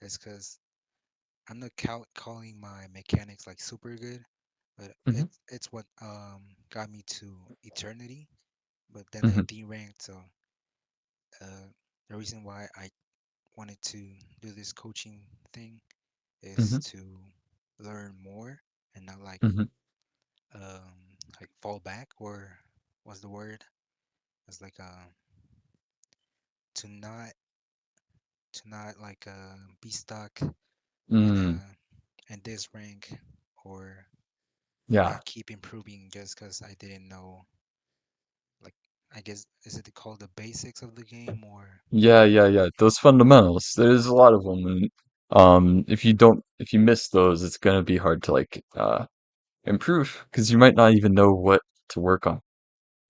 is because I'm not calling my mechanics like super good, but Hmm. it's what got me to eternity. But then I Hmm. deranked, so uh, the reason why I wanted to do this coaching thing is Hmm. to learn more and not Hmm. um fall back, or what's the word? It's like to not be stuck in Mm, this rank, or yeah. not keep improving just because I didn't know, like, I guess, is it called the basics of the game, or Yeah, yeah, yeah. Those fundamentals. There's a lot of them, and if you miss those, it's gonna be hard to like improve because you might not even know what to work on.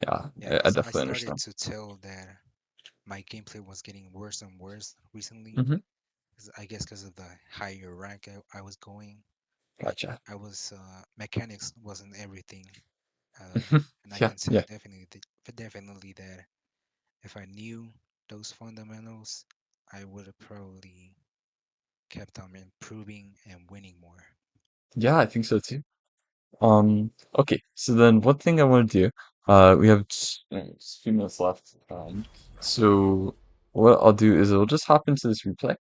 Yeah, yeah, I because I definitely started understand. to tell that my gameplay was getting worse and worse recently. Hmm. 'Cause I guess because of the higher rank I was going, Gotcha. I was mechanics wasn't everything, Hmm. and I Yeah, can say yeah, definitely that if I knew those fundamentals, I would have probably kept on improving and winning more. yeah. I think so too. Okay. So then, one thing I want to do, we have just a few minutes left. So what I'll do is I'll just hop into this replay,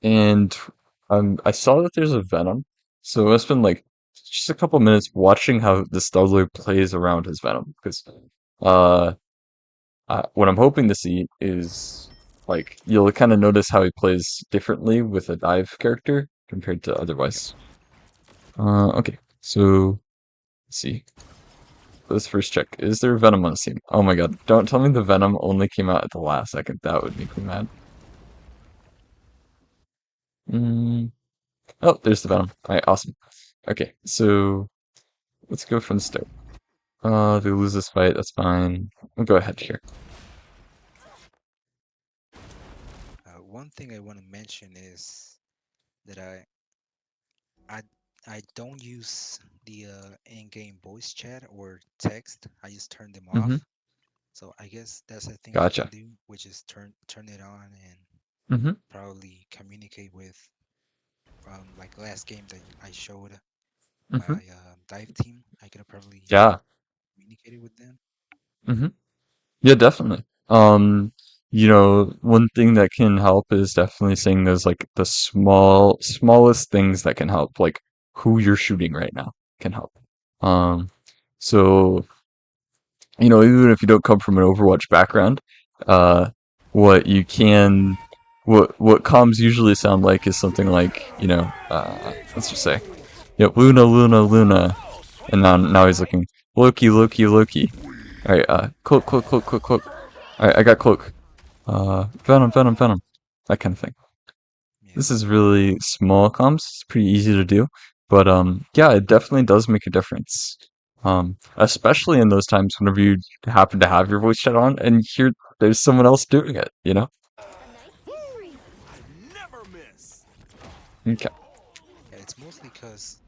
and I saw that there's a Venom, so I spend like just a couple minutes watching how the Starlord plays around his Venom, because uh. What I'm hoping to see is like you'll kind of notice how he plays differently with a dive character compared to otherwise. Okay, so let's see. Let's first check. Is there Venom on the team? Oh my god, don't tell me the Venom only came out at the last second. That would make me mad. Mm. Oh, there's the Venom. Alright, awesome. Okay, so let's go from the start. They lose this fight, that's fine. We'll go ahead here. One thing I want to mention is that I I don't use the in-game voice chat or text. I just turn them Mm-hmm. off. So I guess that's a thing I can Gotcha. do, which is turn it on and Mm-hmm. probably communicate with, like last game that I showed Mm-hmm. my dive team. I could have probably Yeah. communicated with them. Mm-hmm. Yeah, definitely. One thing that can help is definitely saying those like the smallest things that can help, like who you're shooting right now can help. Um, so even if you don't come from an Overwatch background, uh, what you can, what comms usually sound like is something like, let's just say, Luna, Luna, Luna, and now he's looking Loki, Loki, Loki. All right, cloak, cloak, cloak, cloak, cloak. All right, I got cloak. Venom, Venom, Venom, that kind of thing. Yeah. This is really small comms. It's pretty easy to do, but yeah, it definitely does make a difference. Especially in those times whenever you happen to have your voice chat on and hear there's someone else doing it, you know? A nice victory. Never miss. Okay. Yeah, it's mostly because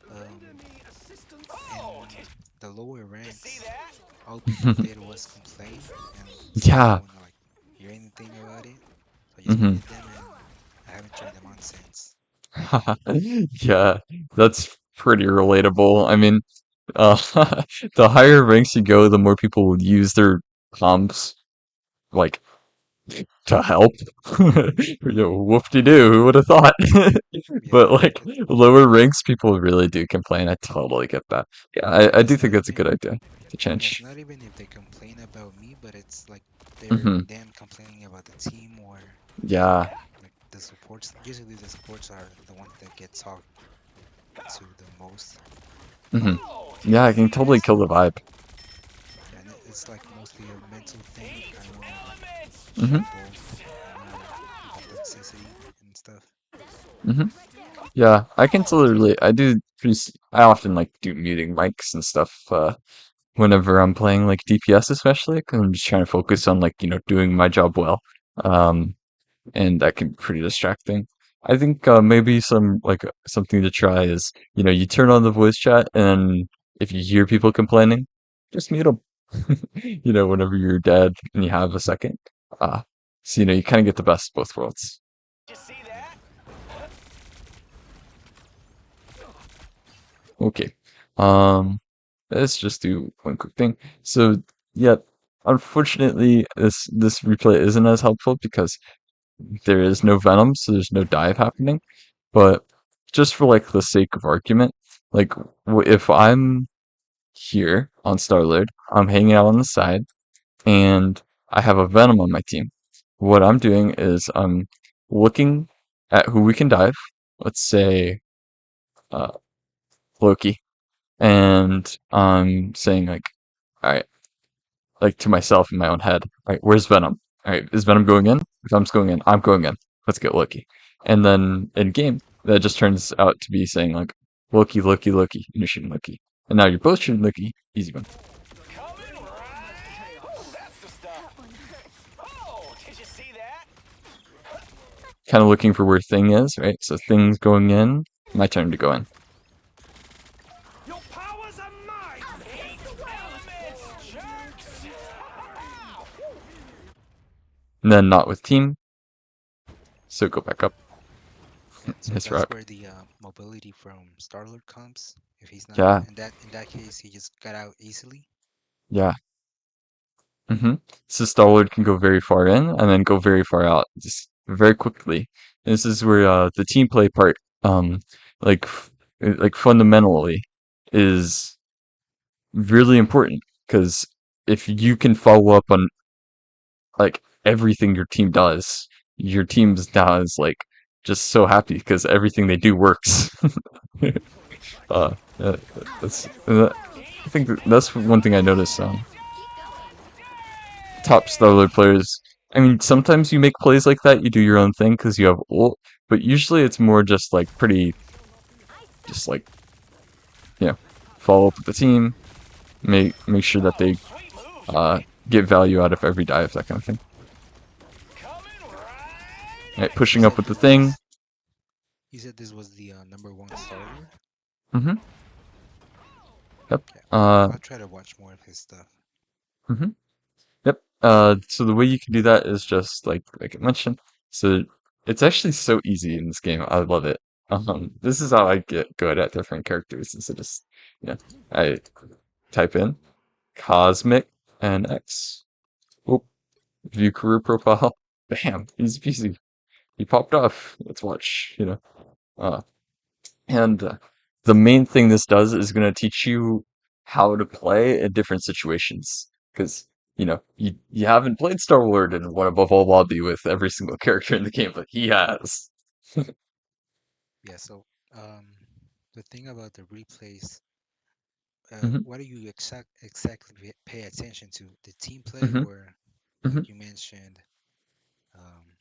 Enemy assistance. in the lower You see ranks, that? all people did was complain, and I Yeah. don't want to like hear anything about it. So I just hmm muted them, and I haven't turned them on since. Yeah, that's pretty relatable. I mean, uh, the higher ranks you go, the more people will use their comms, like, to help. Whoop-de-doo, who would have thought? Yeah, But like it, lower ranks, people really do complain. I totally get that. Yeah, I do it's think not that's a even good idea to yeah, it's change. not even if they complain about me, but it's like they're hmm them complaining about the team or Yeah. like the supports. Usually the supports are the ones that get talked to the most. hmm Oh, did Yeah, you I can see totally that? kill the vibe. Yeah, and it's like mostly a mental thing. I don't want to like Elements hmm hear charged. both, the toxicity and stuff. hmm Yeah, I can totally relate. I often like do muting mics and stuff, whenever I'm playing like DPS especially, because I'm just trying to focus on like, doing my job well. Um, and that can be pretty distracting. I think maybe something to try is, you turn on the voice chat and if you hear people complaining, just mute them. Whenever you're dead and you have a second. Uh, so, you kind of get the best of both worlds. Did you see Yeah, that? Okay. Um, let's just do one quick thing. So, yeah, unfortunately, this replay isn't as helpful because there is no Venom, so there's no dive happening. But just for like the sake of argument, like if I'm here on Starlord, I'm hanging out on the side, and I have a Venom on my team. What I'm doing is I'm looking at who we can dive. Let's say uh, Loki, and I'm saying like, all right, like to myself in my own head, all right, where's Venom? All right, is Venom going in? If Venom's going in, I'm going in. Let's get Loki. And then in game, that just turns out to be saying like, Loki, Loki, Loki, and you're shooting Loki. And now you're both shooting Loki, easy win. Coming right. Ooh, that's the stuff. That one hurts. Oh, did you see that? Kind of looking for where Thing is, right? So Thing's going in, my turn to go in. Your powers are mine. I'll Eat taste the world. elements, jerks. And then not with team, so go back up. yeah. So Nice that's rock. where the mobility from Starlord comes. If he's not Yeah, in that case, he just got out easily. yeah. So Star-Lord can go very far in and then go very far out, just very quickly. And this is where the team play part, like like fundamentally, is really important because if you can follow up on like everything your team does, your team's now is like just so happy because everything they do works. uh, uh, that's I think that's one thing I noticed. Keep going. Top Starlord players. I mean, sometimes you make plays like that, you do your own thing because you have ult, but usually it's more just like pretty, I just spotted like, you know, follow up with the team, make sure that Oh, they sweet move. uh get value out of every dive, that kind of thing. Coming Right, right. You pushing up said with the thing. this was the number one Starlord. Mm-hmm. Yep. Yeah, Uh, I'll try to watch more of his stuff. mm-hmm. Yep. So the way you can do that is just like I mentioned. So it's actually so easy in this game. I love it. This is how I get good at different characters. Is to just, I type in Cosmic NX. Oh, view career profile. Bam, easy peasy. He popped off. Let's watch. Uh, and the main thing this does is going to teach you how to play in different situations. Because you haven't played Star Wars in one above all lobby with every single character in the game, but he has. Yeah, so um, the thing about the replays, hmm what do you exactly pay attention to? The team play hmm or hmm like you mentioned? Um,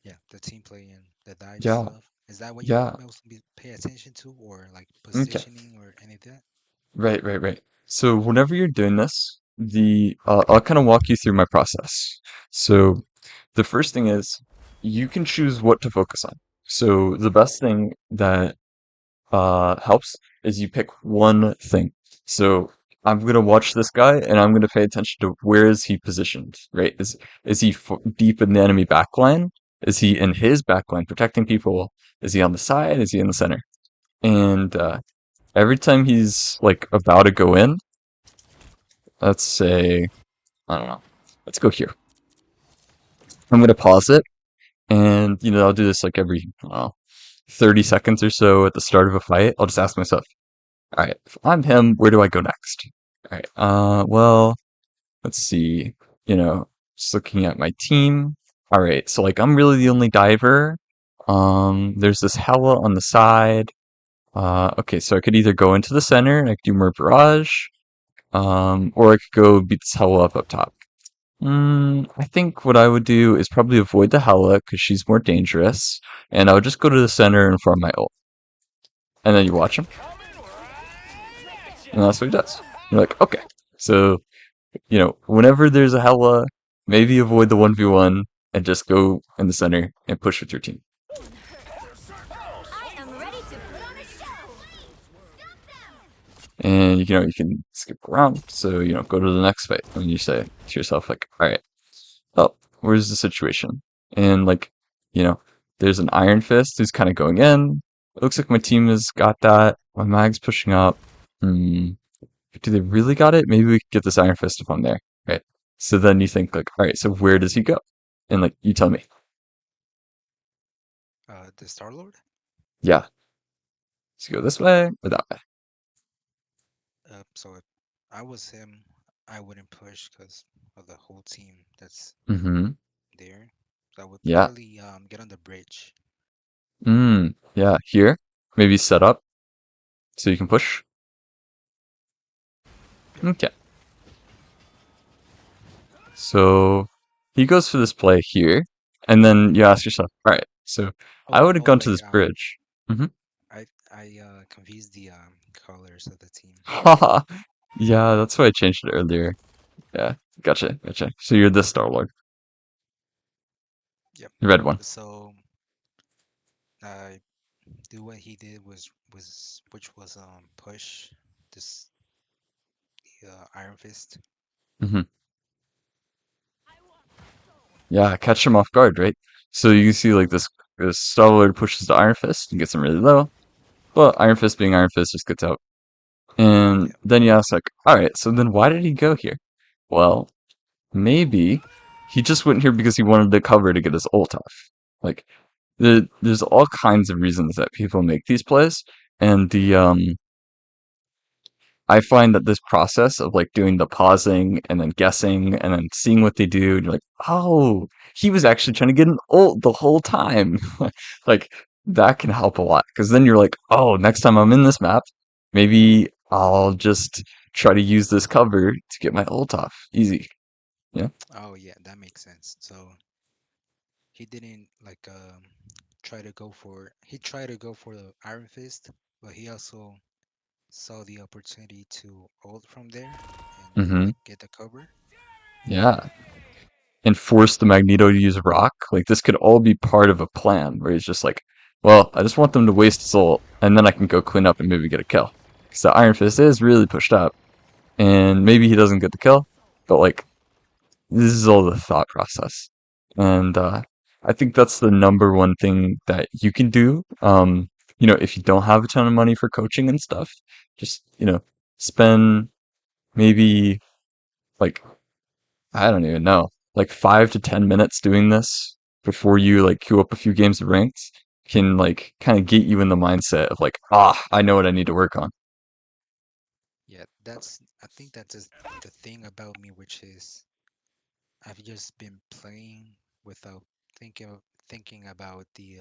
yeah, the team play and the dive Yeah, stuff. Is that what you yeah. mostly pay attention to, or like Okay. positioning or any of that? Right, right, right. So whenever you're doing this, I'll kind of walk you through my process. So the first thing is you can choose what to focus on. So the best thing that helps is you pick one thing. So I'm gonna watch this guy and I'm gonna pay attention to where is he positioned, right? Is he deep in the enemy backline? Is he in his backline protecting people? Is he on the side? Is he in the center? And every time he's like about to go in, let's say, I don't know, let's go here. I'm gonna pause it, and I'll do this like every, I don't know, 30 seconds or so at the start of a fight. I'll just ask myself, all right, if I'm him, where do I go next? All right, well, let's see, just looking at my team. All right, so like I'm really the only diver. There's this Hella on the side. Okay, so I could either go into the center and I could do more barrage, or I could go beat this Hella up top. I think what I would do is probably avoid the Hela because she's more dangerous, and I would just go to the center and farm my ult. And then you watch him, Coming right at and ya. that's what he does. You're like, okay, so whenever there's a Hela, maybe avoid the 1v1 and just go in the center and push with your team. I am ready to put on a show. And you can skip around, so go to the next fight, and you say to yourself like, all right, oh, where's the situation? And like, you know, there's an Iron Fist who's kind of going in. It looks like my team has got that. My mag's pushing up. Hmm. Do they really got it? Maybe we could get this Iron Fist if I'm there. Right. So then you think like, all right, so where does he go? And like, you tell me. The Star Lord. Yeah. Does he go this way or that way? So if I was him, I wouldn't push because of the whole team that's Mm-hmm. there. So I would Yeah. probably get on the bridge. Yeah. Here. Maybe set up so you can push. Yep. Okay. So he goes for this play here, and then you ask yourself, all right, so I would have Oh gone to wait. this bridge. Hmm. I confused the colors of the team. Haha. Yeah, that's why I changed it earlier. Yeah, gotcha. So you're the Star-Lord, Yep. the red one. So I do what he did was which was push this Iron Fist. Hmm. Yeah, catch him off guard, right? So you can see like this Star-Lord pushes the Iron Fist and gets him really low. Well, Iron Fist being Iron Fist just gets out. And Yep. then you ask like, all right, so then why did he go here? Well, maybe he just went here because he wanted to cover to get his ult off. Like, there's all kinds of reasons that people make these plays, and I find that this process of like doing the pausing and then guessing and then seeing what they do, and you're like, oh, he was actually trying to get an ult the whole time. Like that can help a lot because then you're like, oh, next time I'm in this map, maybe I'll just try to use this cover to get my ult off. Easy. Yeah. Oh yeah, that makes sense. So he didn't like try to go for he tried to go for the Iron Fist, but he also saw the opportunity to ult from there and Mm-hmm. like get the cover. Yeah. And force the Magneto to use a rock. Like this could all be part of a plan where he's just like, well, I just want them to waste his ult, and then I can go clean up and maybe get a kill. Because the Iron Fist is really pushed up, and maybe he doesn't get the kill, but like this is all the thought process, and I think that's the number one thing that you can do. If you don't have a ton of money for coaching and stuff, just spend maybe like I don't even know, like 5 to 10 minutes doing this before you like queue up a few games of ranked can like kind of get you in the mindset of like, I know what I need to work on. Yeah, I think that's just the thing about me, which is I've just been playing without thinking about the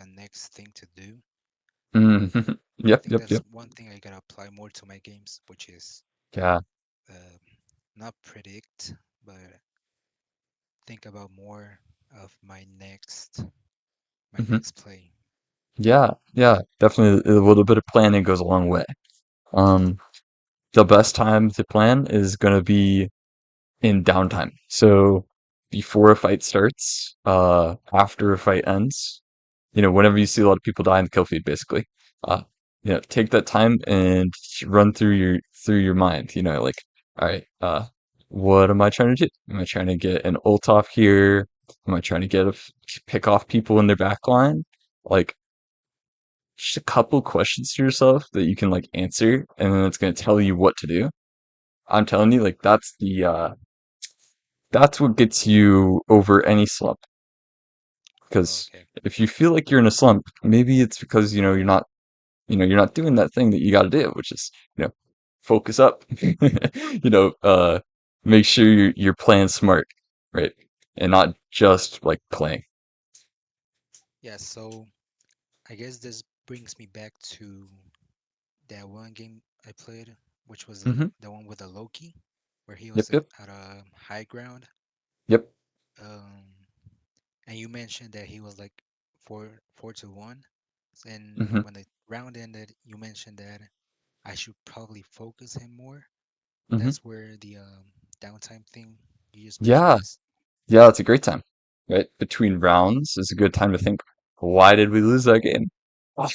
next thing to do. Mm. I Yep, think yep, that's yep. one thing I gotta apply more to my games, which is Yeah. uh, not predict, but think about more of my Hmm. next play. Yeah, definitely a little bit of planning goes a long way. Um, the best time to plan is gonna be in downtime. So before a fight starts, after a fight ends, whenever you see a lot of people die in the kill feed, basically, uh, take that time and run through your mind. Like, all right, what am I trying to do? Am I trying to get an ult off here? Am I trying to pick off people in their back line? Like, just a couple questions to yourself that you can like answer, and then it's gonna tell you what to do. I'm telling you, like that's what gets you over any slump. Oh, Because okay. if you feel like you're in a slump, maybe it's because you're not doing that thing that you got to do, which is focus up. you know, uh, Make sure you're playing smart, right, and not just like playing. Yeah, so I guess this brings me back to that one game I played, which was Hmm. the one with the Loki, where he Yep, was yep, at a high ground. yep. Um, and you mentioned that he was like 4-1. And Hmm. when the round ended, you mentioned that I should probably focus him more. Hmm. That's where the downtime thing you just mentioned Yeah, is. yeah. It's a great time, right? Between rounds is a good time to think. Why did we lose that game? Ah,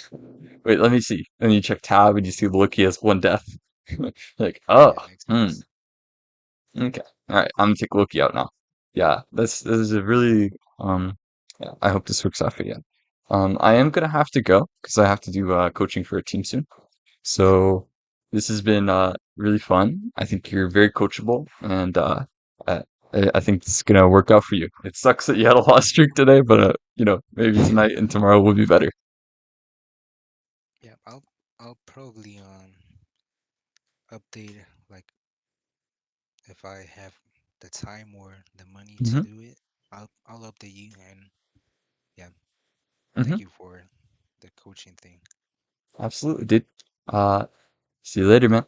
wait, let me see. And you check tab and you see Loki has one death. Like, oh, Yeah, makes hmm. sense. Okay. All right. I'm gonna take Loki out now. Yeah, this is a really yeah, I hope this works out for you. I am gonna have to go because I have to do coaching for a team soon. Yep. So this has been really fun. I think you're very coachable, and I, I think it's gonna work out for you. It sucks that you had a lost streak today, but maybe tonight and tomorrow will be better. Yeah, I'll probably update like if I have the time or the money to Hmm. do it. I'll update you and yeah, Hmm. thank you for the coaching thing. Absolutely, dude. Uh, See you later, man.